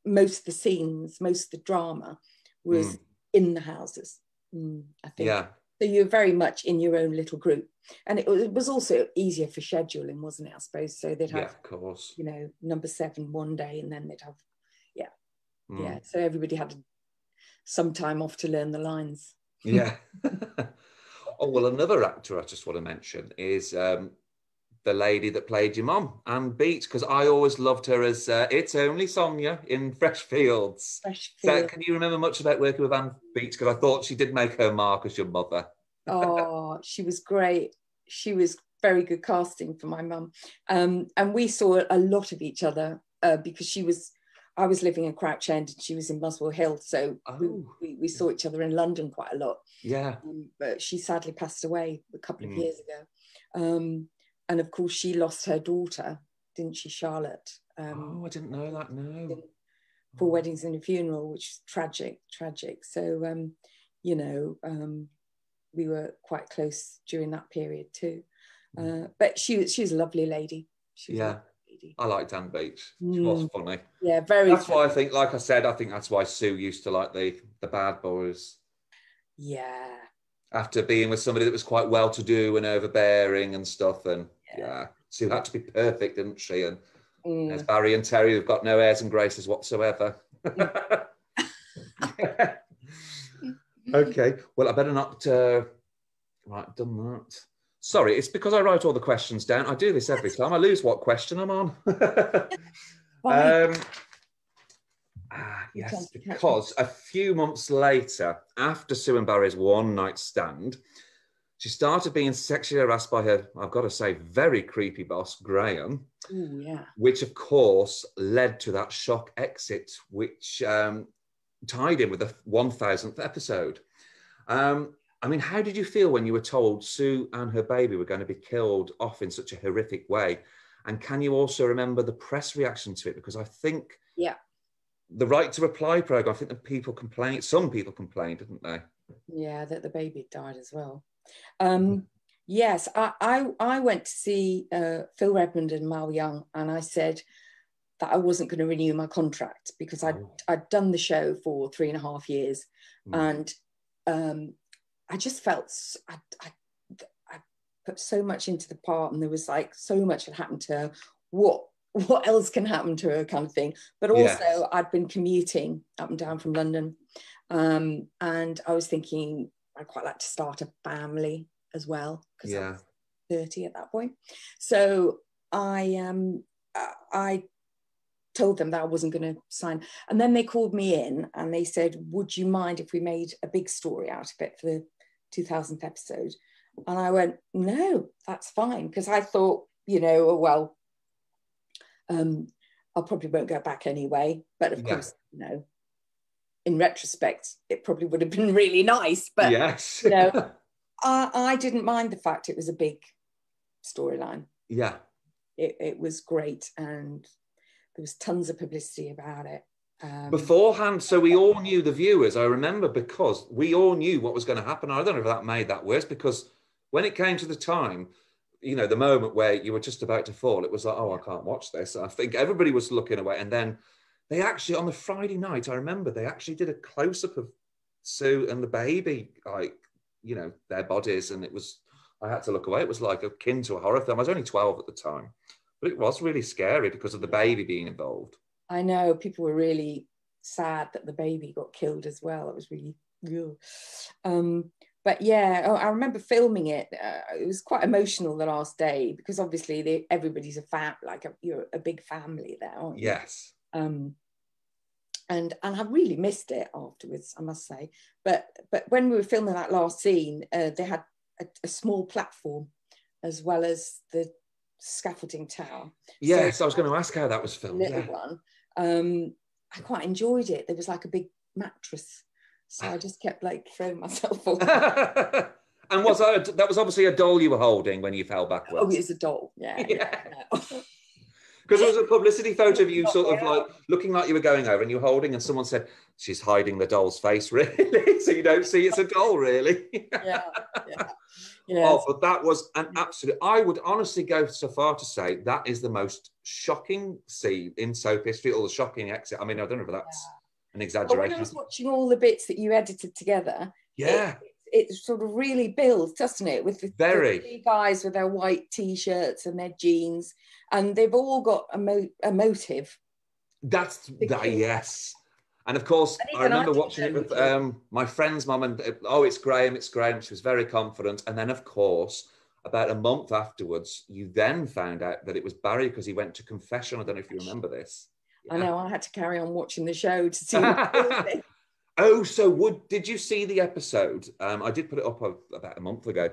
most of the scenes, most of the drama was in the houses. I think. Yeah. So you're very much in your own little group, and it was also easier for scheduling, wasn't it? I suppose so. They'd have, of course, you know, number 7 one day, and then they'd have, So everybody had some time off to learn the lines. Yeah. Oh, well, another actor I just want to mention is the lady that played your mum, Anne Beach, because I always loved her as It's Only Sonia in Fresh Fields. So can you remember much about working with Anne Beach? Because I thought she did make her mark as your mother. Oh, she was great. She was very good casting for my mum. And we saw a lot of each other because I was living in Crouch End and she was in Muswell Hill. So we saw each other in London quite a lot. Yeah. But she sadly passed away a couple of years ago. And of course, she lost her daughter, didn't she, Charlotte? I didn't know that, no. 4 weddings and a funeral, which is tragic. So, you know, we were quite close during that period too. But she was a lovely lady. I liked Anne Beach. She was funny. Yeah, very. That's why I think, like I said, I think that's why Sue used to like the bad boys. Yeah. After being with somebody that was quite well-to-do and overbearing and stuff, and Sue had to be perfect, didn't she? And there's Barry and Terry who've got no airs and graces whatsoever. Okay, well, I better not. Right, done that. Sorry, it's because I write all the questions down. I do this every time. I lose what question I'm on. Yes, because a few months later, after Sue and Barry's one-night stand, she started being sexually harassed by her, I've got to say, very creepy boss, Graham. Ooh, yeah. Which, of course, led to that shock exit, which tied in with the 1000th episode. I mean, how did you feel when you were told Sue and her baby were going to be killed off in such a horrific way? And can you also remember the press reaction to it? Because I think the Right to Reply programme, I think some people complained, didn't they? Yeah, that the baby died as well. Yes, I went to see Phil Redmond and Mal Young, and I said, that I wasn't going to renew my contract because I'd done the show for 3.5 years, and I just felt I put so much into the part, and there was like so much had happened to her. What else can happen to her, kind of thing. But also, I'd been commuting up and down from London, and I was thinking I'd quite like to start a family as well, because I was 30 at that point. So I told them that I wasn't going to sign. And then they called me in and they said, would you mind if we made a big story out of it for the 2000th episode? And I went, no, that's fine. Because I thought, you know, well, I probably won't go back anyway. But of course, you know, in retrospect, it probably would have been really nice. But, you know, I didn't mind the fact it was a big storyline. Yeah. It was great, and there was tons of publicity about it. Beforehand, so we all knew, the viewers, I remember, because we all knew what was going to happen. I don't know if that made that worse, because when it came to the time, you know, the moment where you were just about to fall, it was like, oh, I can't watch this. I think everybody was looking away. And then they actually, on the Friday night, I remember they actually did a close-up of Sue and the baby, like, you know, their bodies. And it was, I had to look away. It was like akin to a horror film. I was only 12 at the time. But it was really scary because of the baby being involved. I know, people were really sad that the baby got killed as well. It was really, but yeah, I remember filming it. It was quite emotional the last day, because obviously everybody's you're a big family there, aren't you? Yes. And I really missed it afterwards, I must say. But when we were filming that last scene, they had a small platform as well as the scaffolding tower. Yes, so I was going to ask how that was filmed. Little one. I quite enjoyed it. There was like a big mattress, so I just kept like throwing myself off. And that was obviously a doll you were holding when you fell backwards? Oh, it was a doll. Yeah. Because there was a publicity photo of you sort of like looking like you were going over, and you were holding, and someone said, she's hiding the doll's face, really, so you don't see it's a doll, really. Yeah. Oh, but that was an absolute, I would honestly go so far to say that is the most shocking scene in soap history, or the shocking exit. I mean, I don't know if that's an exaggeration. But when I was watching all the bits that you edited together, it sort of really builds, doesn't it? With the three guys with their white T-shirts and their jeans, and they've all got a motive. Yes. And of course, I remember watching it with my friend's mum, and it's Graham. She was very confident. And then, of course, about a month afterwards, you then found out that it was Barry, because he went to confession. I don't know if you remember this. Yeah. I know, I had to carry on watching the show to see what Oh, so did you see the episode? I did put it up about a month ago.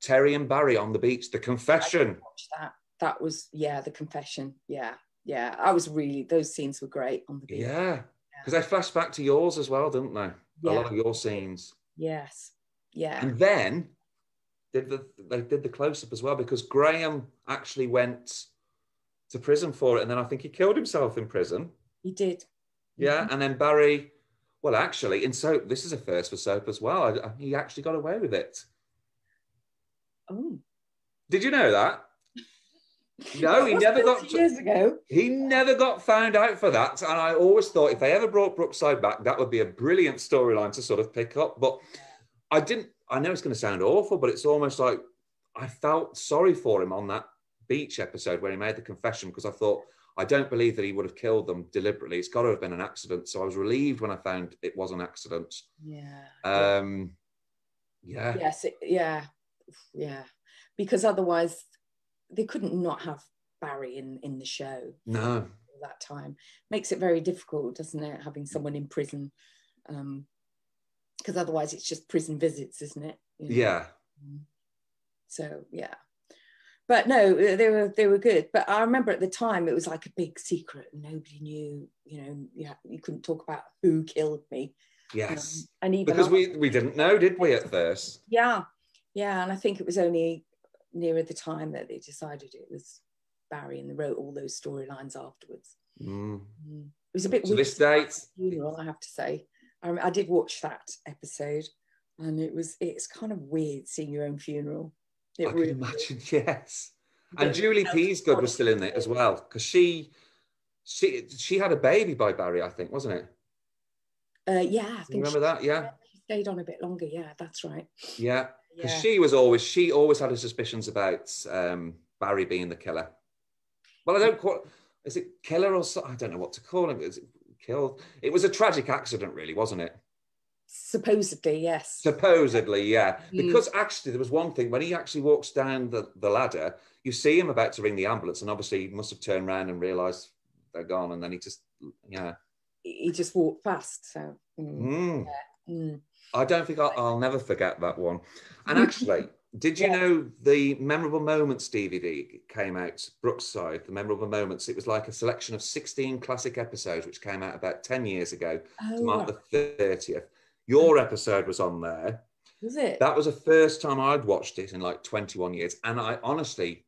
Terry and Barry on the beach, the confession. I didn't watch that. That was, the confession. Yeah. I was really, those scenes were great on the beach. Yeah. Because they flashed back to yours as well, didn't they? Yeah. A lot of your scenes. Yes. Yeah. And then they did the close-up as well, because Graham actually went to prison for it, and then I think he killed himself in prison. He did. Yeah, and then Barry, well, actually, in soap, this is a first for soap as well. He actually got away with it. Oh. Did you know that? No, he never got. Years ago. He never got found out for that, and I always thought if they ever brought Brookside back, that would be a brilliant storyline to sort of pick up. But I didn't. I know it's going to sound awful, but it's almost like I felt sorry for him on that beach episode where he made the confession, because I thought, I don't believe that he would have killed them deliberately. It's got to have been an accident. So I was relieved when I found it was an accident. Yeah. Yes. Yeah. Because otherwise, they couldn't not have Barry in the show. No. At that time. Makes it very difficult, doesn't it, having someone in prison? Because otherwise it's just prison visits, isn't it? You know? Yeah. So, yeah. But no, they were good. But I remember at the time it was like a big secret. Nobody knew, you couldn't talk about who killed me. Yes. And even because we didn't know, did we, at first? Yeah. And I think it was only nearer the time that they decided it was Barry, and they wrote all those storylines afterwards. It was a bit weird. This date, funeral, I have to say. I did watch that episode, and it's kind of weird seeing your own funeral. I can imagine, yes. And Julie Peasgood was still in it as well, because she She had a baby by Barry, I think, wasn't it? Yeah, I think. You remember that? Yeah. She stayed on a bit longer. Yeah, that's right. Yeah, because Yeah. she always had her suspicions about Barry being the killer. Well, I don't quite. Is it killer or so? I don't know what to call him. Is it killed? It was a tragic accident, really, wasn't it? Supposedly, yes. Supposedly, yeah. Because actually, there was one thing when he actually walks down the ladder, you see him about to ring the ambulance, and obviously he must have turned around and realised they're gone, and then he just, he just walked past. So I don't think I'll never forget that one. And actually, did you know the Memorable Moments DVD came out, Brookside, the Memorable Moments? It was like a selection of 16 classic episodes, which came out about 10 years ago to mark the 30th. Your episode was on there. Was it? That was the first time I'd watched it in like 21 years. And I honestly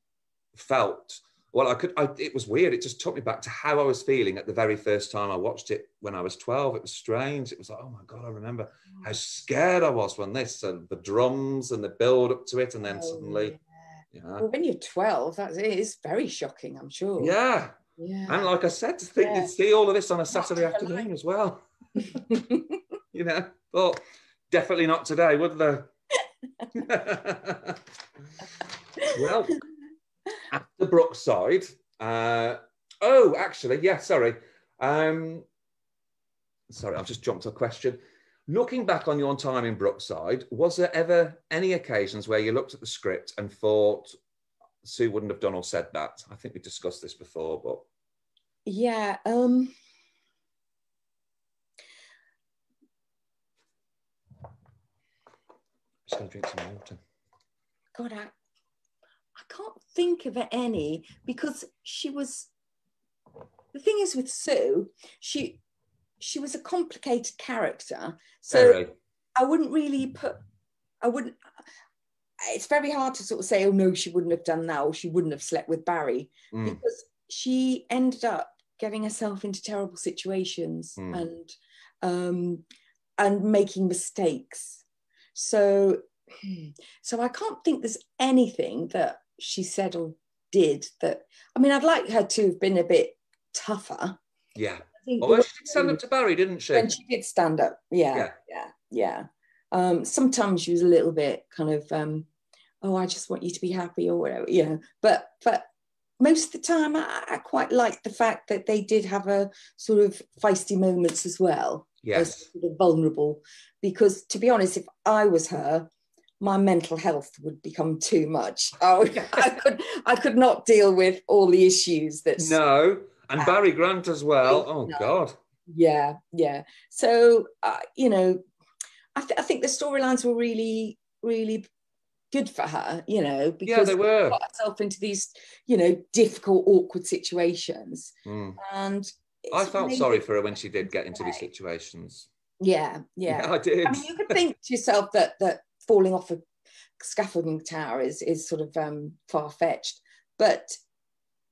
felt, it was weird. It just took me back to how I was feeling at the very first time I watched it when I was 12. It was strange. It was like, oh my God, I remember how scared I was when this and the drums and the build up to it. And then suddenly, Well, when you're 12, it is very shocking, I'm sure. Yeah. And like I said, to think you'd see all of this on a Saturday afternoon as well. But definitely not today, would they? Well, after Brookside, sorry, I've just jumped a question. Looking back on your time in Brookside, was there ever any occasions where you looked at the script and thought Sue wouldn't have done or said that? I think we discussed this before, but yeah. Just gonna drink some water. God, I can't think of any, because she was. The thing is with Sue, she was a complicated character, so I wouldn't really it's very hard to sort of say, oh no, she wouldn't have done that, or she wouldn't have slept with Barry, because she ended up getting herself into terrible situations and making mistakes. So I can't think there's anything that she said or did that. I mean, I'd like her to have been a bit tougher. Yeah. Although she did stand up to Barry, didn't she? When she did stand up, yeah. Sometimes she was a little bit kind of, oh, I just want you to be happy or whatever, But most of the time, I quite liked the fact that they did have a sort of feisty moments as well. Yes. Sort of vulnerable, because to be honest, if I was her, my mental health would become too much. Oh, I could not deal with all the issues that. No, and Barry Grant as well. Oh God. Yeah. So I think the storylines were really, really good for her. Because they were. She got herself into these, difficult, awkward situations, and I felt sorry for her when she did get into these situations. Yeah, I did. I mean, you could think to yourself that falling off a scaffolding tower is sort of far-fetched, but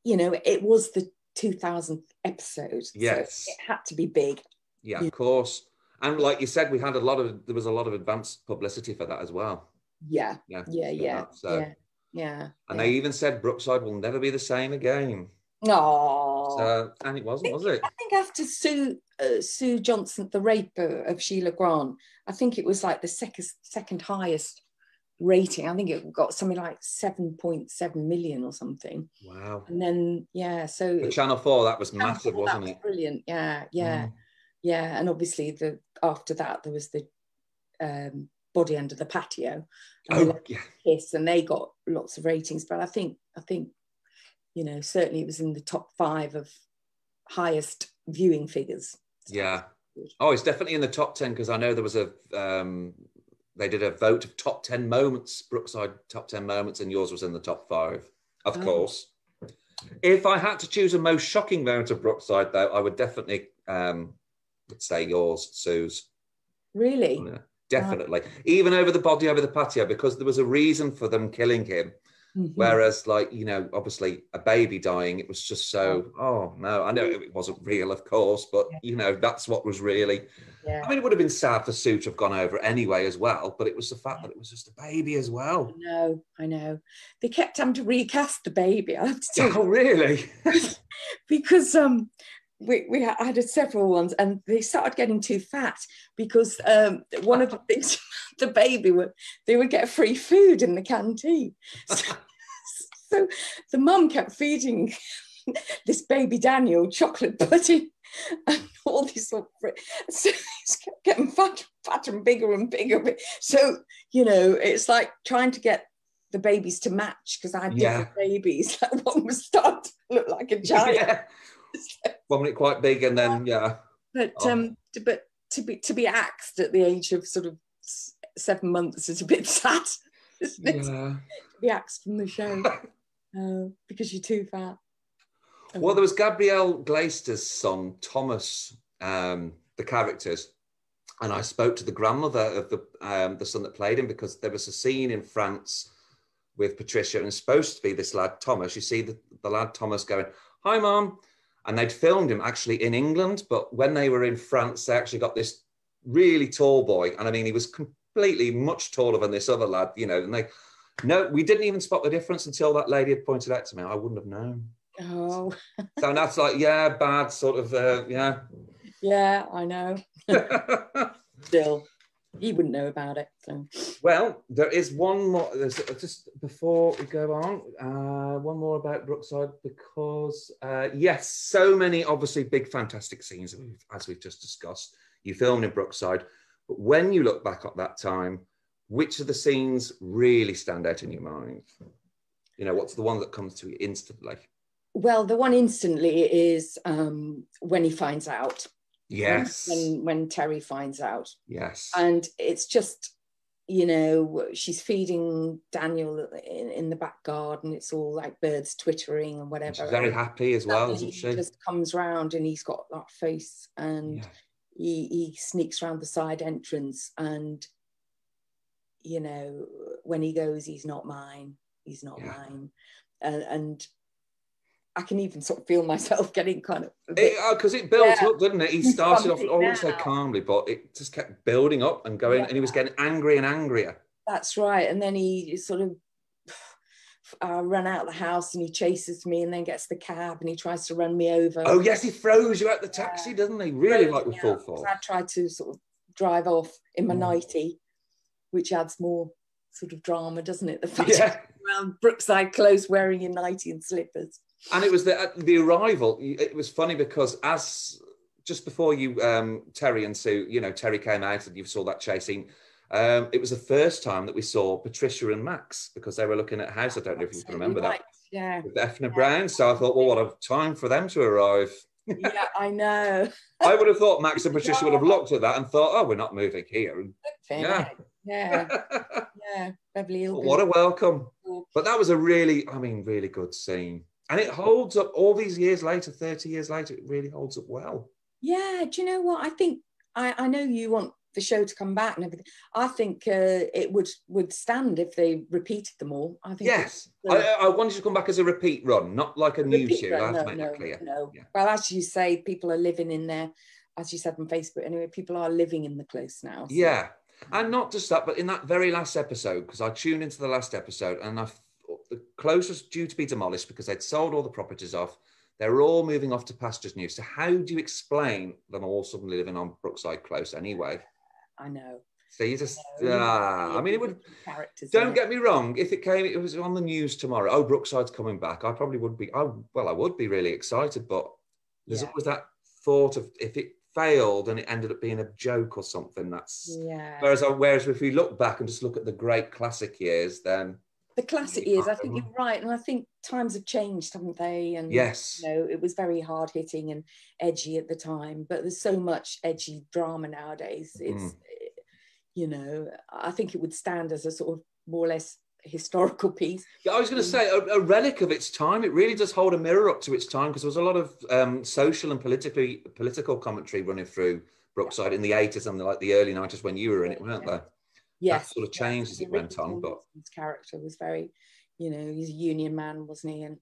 it was the 2000th episode. Yes, so it had to be big. Yeah, of course. And like you said, there was a lot of advanced publicity for that as well. Yeah. And they even said Brookside will never be the same again. Oh, so, and it wasn't, was it? I think after Sue Johnson, the rape of Sheila Grant, I think it was like the second highest rating. I think it got something like 7.7 million or something. Wow. And then so for Channel 4, that was massive, wasn't it? Brilliant. Yeah. And obviously after that there was the Body Under the Patio. And Kiss, and they got lots of ratings. But I think certainly it was in the top 5 of highest viewing figures. Yeah. Oh, it's definitely in the top 10, because I know there was they did a vote of top 10 moments, Brookside top 10 moments, and yours was in the top 5, of course. If I had to choose a most shocking moment of Brookside, though, I would definitely would say yours, Sue's. Really? Yeah, definitely. Even over the Body Over the Patio, because there was a reason for them killing him. Mm-hmm. Whereas, obviously a baby dying, it was just so, oh no, I know it wasn't real, of course, but that's what was really, I mean, it would have been sad for Sue to have gone over anyway as well, but it was the fact that it was just a baby as well. I know. They kept having to recast the baby, I have to tell you. Oh, really? Because I had several ones, and they started getting too fat because one of the things, the baby they would get free food in the canteen. So the mum kept feeding this baby Daniel chocolate pudding and all these sort of, so he's kept getting fatter and bigger and bigger. So, you know, it's like trying to get the babies to match, because I had different babies. Like one was starting to look like a giant. Yeah. One minute quite big, and then But to be axed at the age of sort of 7 months is a bit sad, isn't it? To be axed from the show because you're too fat. Well, there was Gabrielle Glaister's son Thomas, the characters, and I spoke to the grandmother of the son that played him, because there was a scene in France with Patricia, and it's supposed to be this lad Thomas. You see the lad Thomas going, "Hi, Mum," and they'd filmed him actually in England, but when they were in France, they actually got this really tall boy, and I mean, he was completely much taller than this other lad, you know. And we didn't even spot the difference until that lady had pointed out to me. I wouldn't have known. Oh. So that's like, bad sort of, Yeah, I know. Still, he wouldn't know about it. So. Well, there is one more, just before we go on, one more about Brookside, because, yes, so many obviously big, fantastic scenes, as we've just discussed. You filmed in Brookside, but when you look back at that time, which of the scenes really stand out in your mind? You know, what's the one that comes to you instantly? Well, the one instantly is when he finds out. Yes. When Terry finds out. Yes. And it's just, you know, she's feeding Daniel in the back garden. It's all like birds twittering and whatever. And she's very happy as well, isn't she? He just comes round and he's got that face, and he sneaks around the side entrance, and, you know, when he goes, he's not mine. And I can even sort of feel myself getting kind of... Because it built up, didn't it? He started off, I wouldn't say calmly, but it just kept building up and going, and he was getting angry and angrier. That's right. And then he sort of run out of the house, and he chases me, and then gets the cab, and he tries to run me over. Oh, yes, he throws you out the taxi, doesn't he? Really, like with full force. I tried to sort of drive off in my nightie, which adds more sort of drama, doesn't it? The fact around Brookside Close wearing your nightie and slippers. And it was the arrival. It was funny because just before you, Terry and Sue, you know, Terry came out and you saw that chasing. It was the first time that we saw Patricia and Max, because they were looking at a house. I don't know if you can remember that. Yeah. With Ethna Brown. So I thought, well, what a time for them to arrive. Yeah, I know. I would have thought Max and Patricia would have looked at that and thought, oh, we're not moving here. Yeah. Beverly Hills. What a welcome. But that was a really good scene. And it holds up all these years later, 30 years later, it really holds up well. Yeah, do you know what? I think, I know you want the show to come back and everything. I think it would stand if they repeated them all. I think. Yes. I wanted to come back as a repeat run, not like a new series. I have to make that clear. No. Yeah. Well, as you say, people are living in there, as you said on Facebook anyway, people are living in the Close now. So. Yeah. And not just that, but in that very last episode, because I tuned into the last episode, and the Close was due to be demolished because they'd sold all the properties off. They were all moving off to pastures new. So how do you explain them all suddenly living on Brookside Close anyway? I know. So you just, I mean, it would, don't get me wrong, if it was on the news tomorrow, oh, Brookside's coming back, I probably would be, I would be really excited, but there's always that thought of if it failed and it ended up being a joke or something, that's, whereas if we look back and just look at the great classic years, then. The classic years, I think you're right, and I think times have changed, haven't they? And yes, you know, it was very hard hitting and edgy at the time, but there's so much edgy drama nowadays. It's, you know, I think it would stand as a sort of more or less historical piece. Yeah, I was going to say a relic of its time. It really does hold a mirror up to its time, because there was a lot of social and political commentary running through Brookside in the 80s and the early 90s when you were in it, weren't there? Yes, that sort of changed as it went on. But his character was very, you know, he's a union man, wasn't he? And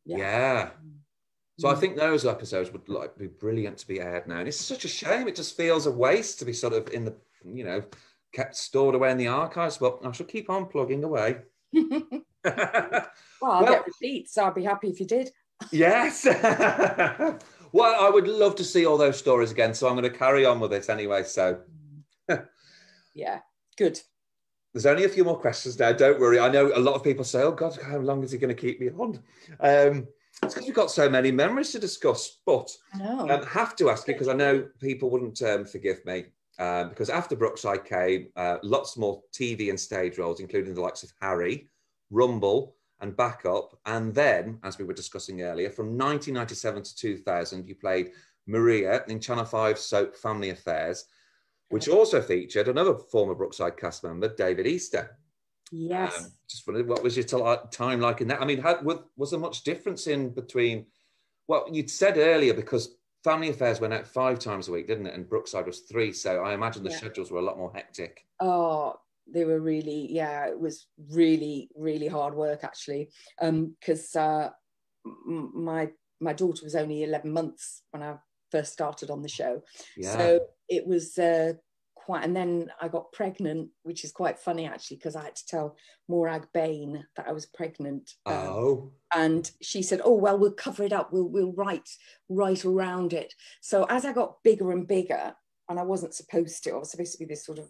so I think those episodes would be brilliant to be aired now. And it's such a shame. It just feels a waste to be sort of in the, you know, kept stored away in the archives. But I shall keep on plugging away. Well, I'll get receipts. So I'll be happy if you did. Yes. Well, I would love to see all those stories again, so I'm going to carry on with it anyway. So, yeah, good. There's only a few more questions now. Don't worry. I know a lot of people say, "Oh God, how long is he going to keep me on?" It's because we've got so many memories to discuss. But I have to ask you because I know people wouldn't forgive me because after Brookside came lots more TV and stage roles, including the likes of Harry, Rumble, and Backup. And then, as we were discussing earlier, from 1997 to 2000, you played Maria in Channel 5 soap Family Affairs, which also featured another former Brookside cast member, David Easter. Yes. Just wondered, what was your time like in that? I mean, was there much difference in between? Well, you'd said earlier because Family Affairs went out 5 times a week, didn't it? And Brookside was 3. So I imagine the schedules were a lot more hectic. Oh, they were really, it was really, really hard work actually. Because my daughter was only 11 months when I first started on the show. Yeah. So it was quite, and then I got pregnant, which is quite funny actually, because I had to tell Morag Bain that I was pregnant. And she said, "Oh, well, we'll cover it up. We'll write around it." So as I got bigger and bigger, and I wasn't supposed to, I was supposed to be this sort of,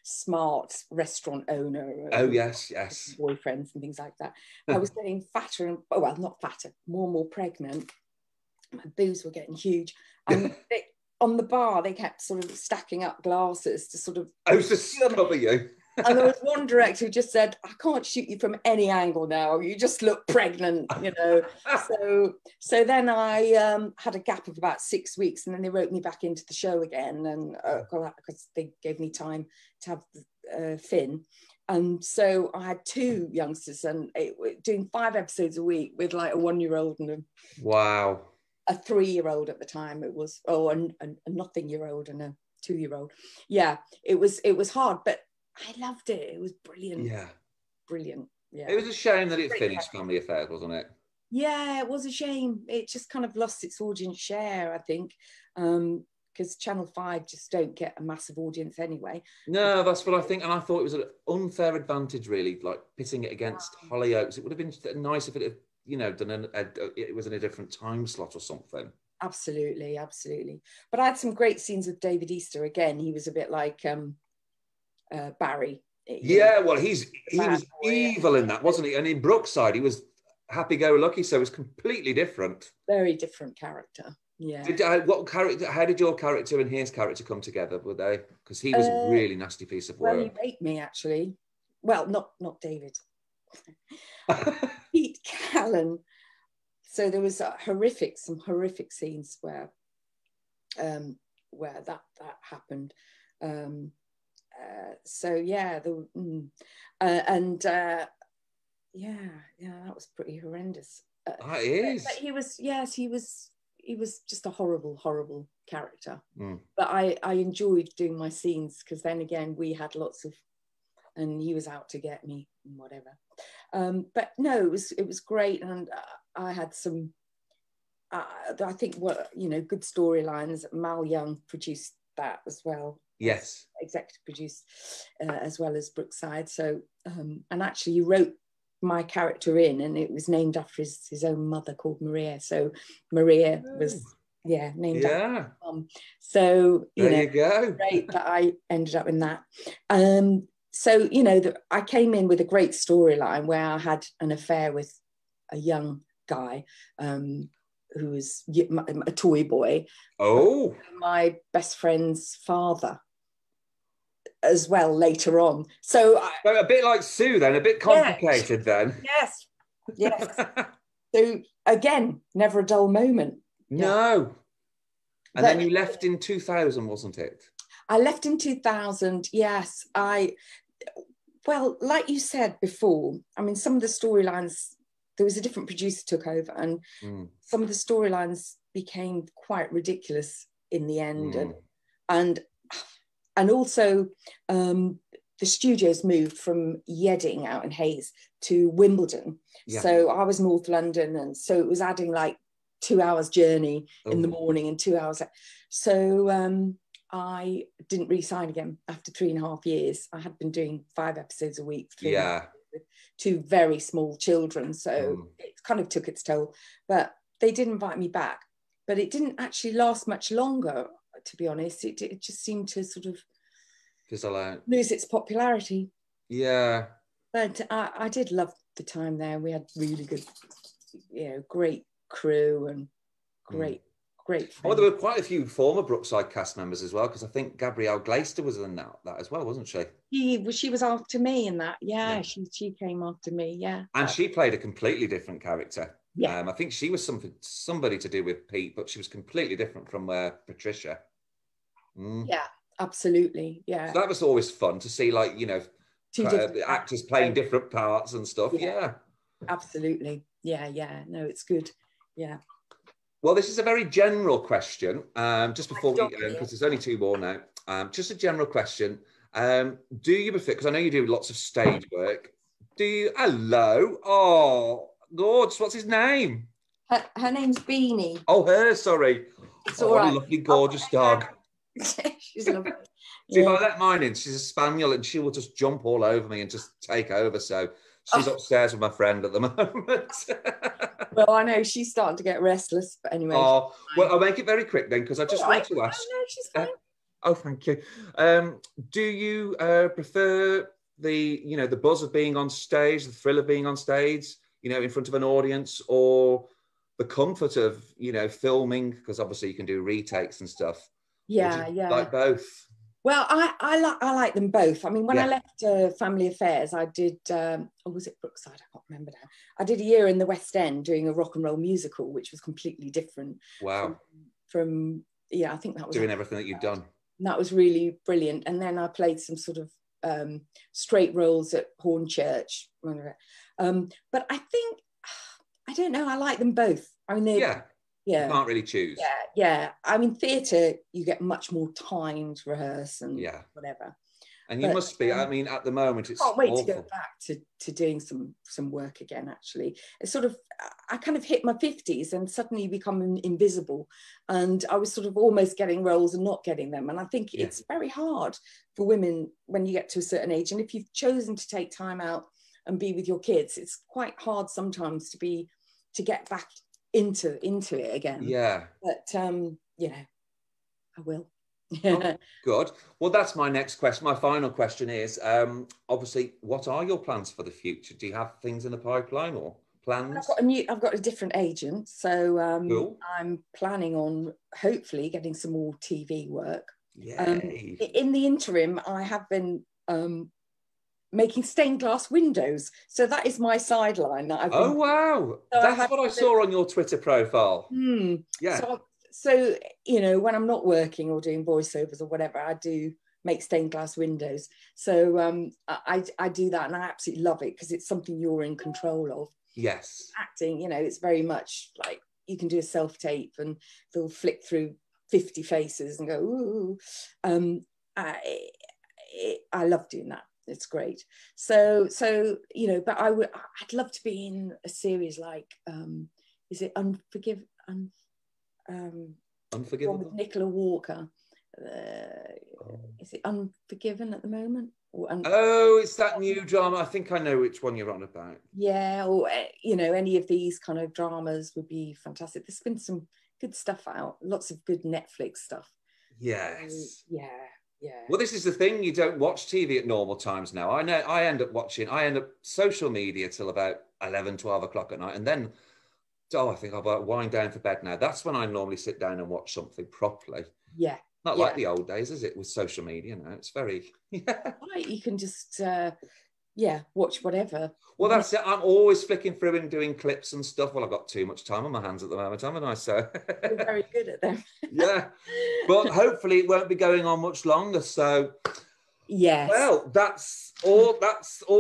smart restaurant owner. Oh, yes. Boyfriends and things like that. I was getting fatter and, well, not fatter, more pregnant. My boobs were getting huge. And on the bar, they kept sort of stacking up glasses to sort of... I was just cover you. And there was one director who just said, "I can't shoot you from any angle now. You just look pregnant, So then I had a gap of about 6 weeks, and then they wrote me back into the show again, and because they gave me time to have Finn. And so I had 2 youngsters, and doing 5 episodes a week with like a 1-year-old and a 3-year-old at the time. It was a nothing-year-old and a 2-year-old. Yeah, it was hard, but I loved it. It was brilliant. Yeah. Brilliant. Yeah. It was a shame that it finished, Family Affairs, wasn't it? Yeah, it was a shame. It just kind of lost its audience share, I think, because Channel 5 just don't get a massive audience anyway. No, that's what I think. And I thought it was an unfair advantage, really, like pitting it against Hollyoaks. It would have been nice if it had, it was in a different time slot or something. Absolutely. But I had some great scenes with David Easter. Again, he was a bit like... Barry. Well, he was evil in that, wasn't he? And in Brookside, he was happy-go-lucky, so it was completely different. Very different character. Yeah. How did your character and his character come together? Were they? Because he was a really nasty piece of work. Well, he raped me actually. Well, not David. Pete Callan. So there was some horrific scenes where that happened. That was pretty horrendous. That is. But he was just a horrible character. But I enjoyed doing my scenes because then again we had lots of, and he was out to get me and whatever. But no, it was great, and I had some. I think good storylines. Mal Young produced that as well. Yes. Executive produced as well as Brookside. So, and actually you wrote my character in, and it was named after his own mother called Maria. So Maria was, named after his mum. So, there you go. Great that I ended up in that. So, I came in with a great storyline where I had an affair with a young guy, who was a toy boy. Oh. My best friend's father as well later on. So a bit like Sue then, a bit complicated then. Yes. So again, never a dull moment. No. And then you left in 2000, wasn't it? I left in 2000, yes. Well, like you said before, I mean, some of the storylines, there was a different producer took over, and some of the storylines became quite ridiculous in the end. And also the studios moved from Yedding out in Hayes to Wimbledon. Yeah. So I was North London, and so it was adding like 2 hours journey in the morning and 2 hours. So I didn't re-sign again after 3.5 years. I had been doing 5 episodes a week. With 2 very small children. So it kind of took its toll. But they did invite me back. but it didn't actually last much longer, to be honest. It just seemed to sort of fizzle out, lose its popularity. Yeah. But I did love the time there. We had really good, great crew and great friends. Oh, there were quite a few former Brookside cast members as well, because I think Gabrielle Glaister was in that as well, wasn't she? She was after me in that. Yeah. She came after me. Yeah. And she played a completely different character. Yeah. I think she was somebody to do with Pete, but she was completely different from Patricia. Yeah, absolutely. Yeah. So that was always fun to see, like, actors playing different parts and stuff. Yeah. Absolutely. Yeah. No, it's good. Yeah. Well, this is a very general question. Just before we, because there's only 2 more now. Just a general question. Do you prefer, because I know you do lots of stage work. Hello. Oh, gorgeous. What's his name? Her name's Beanie. Oh, her, sorry. It's all right. What a lovely, gorgeous dog. She's lovely. If I let mine in, she's a spaniel and she will just jump all over me and just take over. So she's upstairs with my friend at the moment. Well, I know she's starting to get restless, but anyway. Oh, well, I'll make it very quick then, because I just want to ask. No, she's fine. Oh, thank you. Do you prefer the buzz of being on stage, the thrill of being on stage, in front of an audience, or the comfort of, filming? Because obviously you can do retakes and stuff. Yeah. Like both? Well, I like them both. I mean, when I left Family Affairs, I did, or was it Brookside? I can't remember now. I did a year in the West End doing a rock and roll musical, which was completely different. Wow. From I think that was doing everything that you've done. And that was really brilliant. And then I played some sort of straight roles at Hornchurch. But I think, I don't know, I like them both. I mean, you can't really choose. Yeah. I mean, theatre, you get much more time to rehearse and whatever. And you must be, I mean, at the moment, it's can't wait awful. to go back to doing some work again, actually. It's sort of, I kind of hit my 50s and suddenly become invisible. And I was sort of almost getting roles and not getting them. And I think it's very hard for women when you get to a certain age. And if you've chosen to take time out and be with your kids, it's quite hard sometimes to get back into it again. Yeah. But, I will. Oh, good. Well, that's my next question. My final question is, obviously, what are your plans for the future? Do you have things in the pipeline or plans? I've got a different agent, so cool. I'm planning on hopefully getting some more TV work. Yay. In the interim, I have been making stained glass windows, so that is my sideline that I've been. Oh wow, that's what I saw on your Twitter profile. Yeah. So, when I'm not working or doing voiceovers or whatever, I do make stained glass windows. So I do that and I absolutely love it because it's something you're in control of. Yes. Acting, it's very much like you can do a self-tape and they'll flick through 50 faces and go, ooh. I love doing that. It's great. So but I'd love to be in a series like, is it Unforgivable? With Nicola Walker. Is it Unforgiven at the moment? It's that new drama. I think I know which one you're on about. Yeah, or any of these kind of dramas would be fantastic. There's been some good stuff out, lots of good Netflix stuff. Yes. Yeah. Well, this is the thing. You don't watch TV at normal times now. I know. I end up social media till about 11, 12 o'clock at night, and then. I think I'll wind down for bed now. That's when I normally sit down and watch something properly. Yeah. Not like the old days, is it? With social media now. It's very... Right, you can just, watch whatever. Well, that's it. I'm always flicking through and doing clips and stuff. Well, I've got too much time on my hands at the moment, haven't I? So... You're very good at them. Yeah. But hopefully it won't be going on much longer. So... Yes. Well, that's all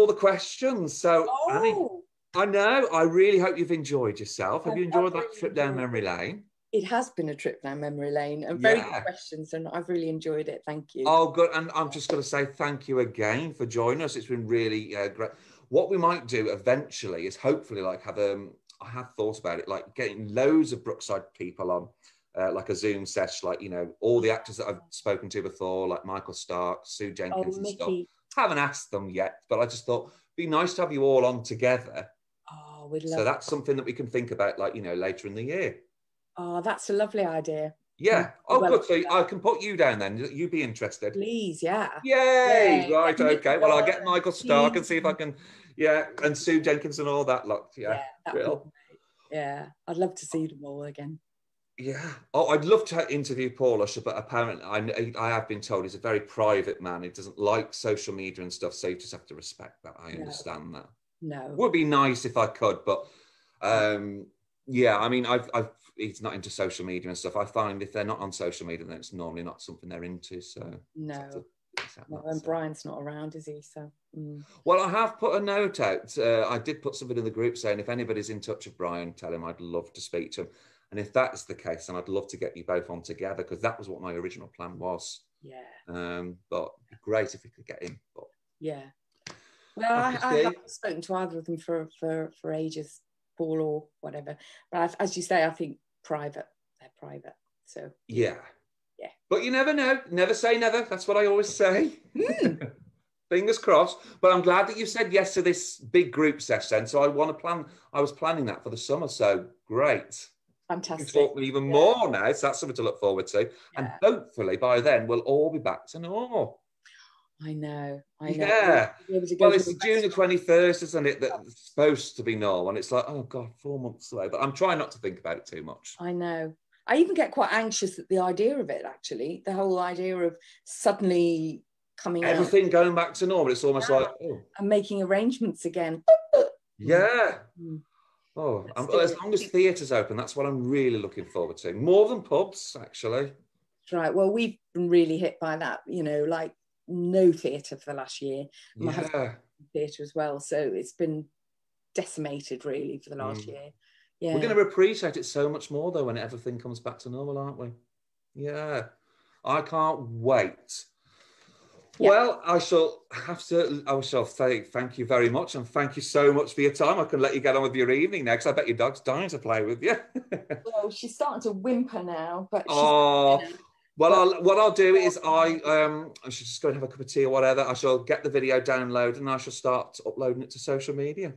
the questions. So, Annie... I know. I really hope you've enjoyed yourself. Have you enjoyed that trip down memory lane? It has been a trip down memory lane and very good questions, and I've really enjoyed it. Thank you. Oh, good. And I'm just going to say thank you again for joining us. It's been really great. What we might do eventually is hopefully I have thought about it, like getting loads of Brookside people on, like a Zoom session, like, all the actors that I've spoken to before, like Michael Stark, Sue Jenkins and stuff. Haven't asked them yet, but I just thought it'd be nice to have you all on together. Oh, we'd love so that's something that we can think about, like, later in the year. Oh, that's a lovely idea. Yeah. Oh, good. So I can put you down then. You'd be interested. Please, yeah. Yay! Yeah, right. Okay. Well, I'll get Michael Stark and see if I please. can. Yeah, and Sue Jenkins and all that lot. Yeah. That'd be great. Yeah, I'd love to see them all again. Yeah. Oh, I'd love to interview Paul Usher, but apparently I have been told he's a very private man. He doesn't like social media and stuff, so you just have to respect that. I understand that. No. It would be nice if I could, but yeah, I mean, he's not into social media and stuff. I find if they're not on social media, then it's normally not something they're into. So no, and Brian's not around, is he? So well, I have put a note out. I did put something in the group saying if anybody's in touch with Brian, tell him I'd love to speak to him. And if that's the case, then I'd love to get you both on together, because that was what my original plan was. Yeah. But it'd be great if we could get him. But yeah. Well, I haven't spoken to either of them for ages, Paul or whatever. But as you say, I think they're private. So yeah. But you never know. Never say never. That's what I always say. Fingers crossed. But I'm glad that you said yes to this big group session. So I was planning that for the summer. So great. Fantastic. You can talk even more now. So that's something to look forward to. And hopefully by then we'll all be back to normal. I know. Yeah. Well, it's June the 21st, isn't it? That's supposed to be normal. And it's like, oh God, 4 months away. But I'm trying not to think about it too much. I know. I even get quite anxious at the idea of it, actually. The whole idea of suddenly coming everything going back to normal. It's almost like, and making arrangements again. Yeah. Oh, as long as theatres open, that's what I'm really looking forward to. More than pubs, actually. That's right. Well, we've been really hit by that, like no theatre for the last year. My husband theatre as well. So it's been decimated really for the last year. Yeah. We're going to appreciate it so much more though when everything comes back to normal, aren't we? Yeah. I can't wait. Yeah. Well, I shall say thank you very much, and thank you so much for your time. I can let you get on with your evening now, because I bet your dog's dying to play with you. Well, she's starting to whimper now, but what I'll do is I should just go and have a cup of tea or whatever. I shall get the video downloaded and I shall start uploading it to social media.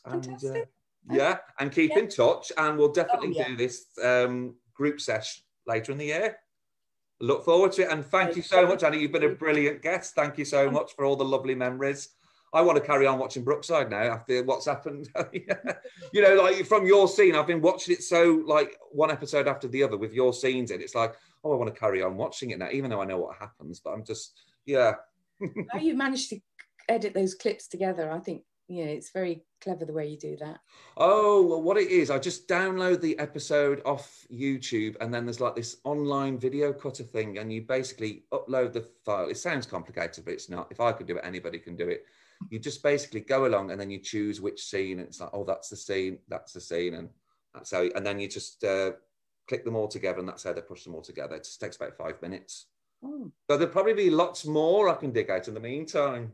Fantastic. And keep in touch, and we'll definitely do this group sesh later in the year. Look forward to it, and thank you so much, Annie. You've been a brilliant guest. Thank you so much for all the lovely memories. I want to carry on watching Brookside now after what's happened. Like from your scene, I've been watching it so like one episode after the other with your scenes in. It's like, I want to carry on watching it now, even though I know what happens. But I'm just, How you managed to edit those clips together, I think. It's very clever the way you do that. Oh, well, what it is, I just download the episode off YouTube, and then there's like this online video cutter thing, and you basically upload the file. It sounds complicated, but it's not. If I could do it, anybody can do it. You just basically go along, and then you choose which scene, and it's like, oh, that's the scene, and that's how. And then you just click them all together, and that's how they push them all together. It just takes about 5 minutes. So there'll probably be lots more I can dig out in the meantime.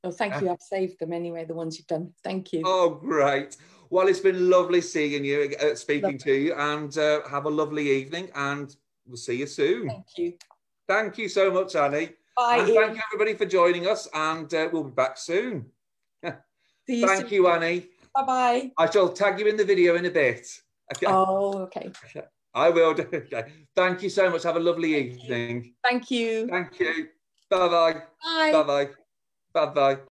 Oh, thank you. I've saved them anyway, the ones you've done. Thank you. Oh, great. Well, it's been lovely seeing you, speaking to you, and have a lovely evening, and we'll see you soon. Thank you. Thank you so much, Annie. Bye. And thank you, everybody, for joining us, and we'll be back soon. Thank you, Annie. Bye-bye. I shall tag you in the video in a bit. Okay. Oh, okay. I will do. Okay. Thank you so much. Have a lovely evening. Thank you. Thank you. Bye-bye. Bye. Bye-bye. Bye-bye.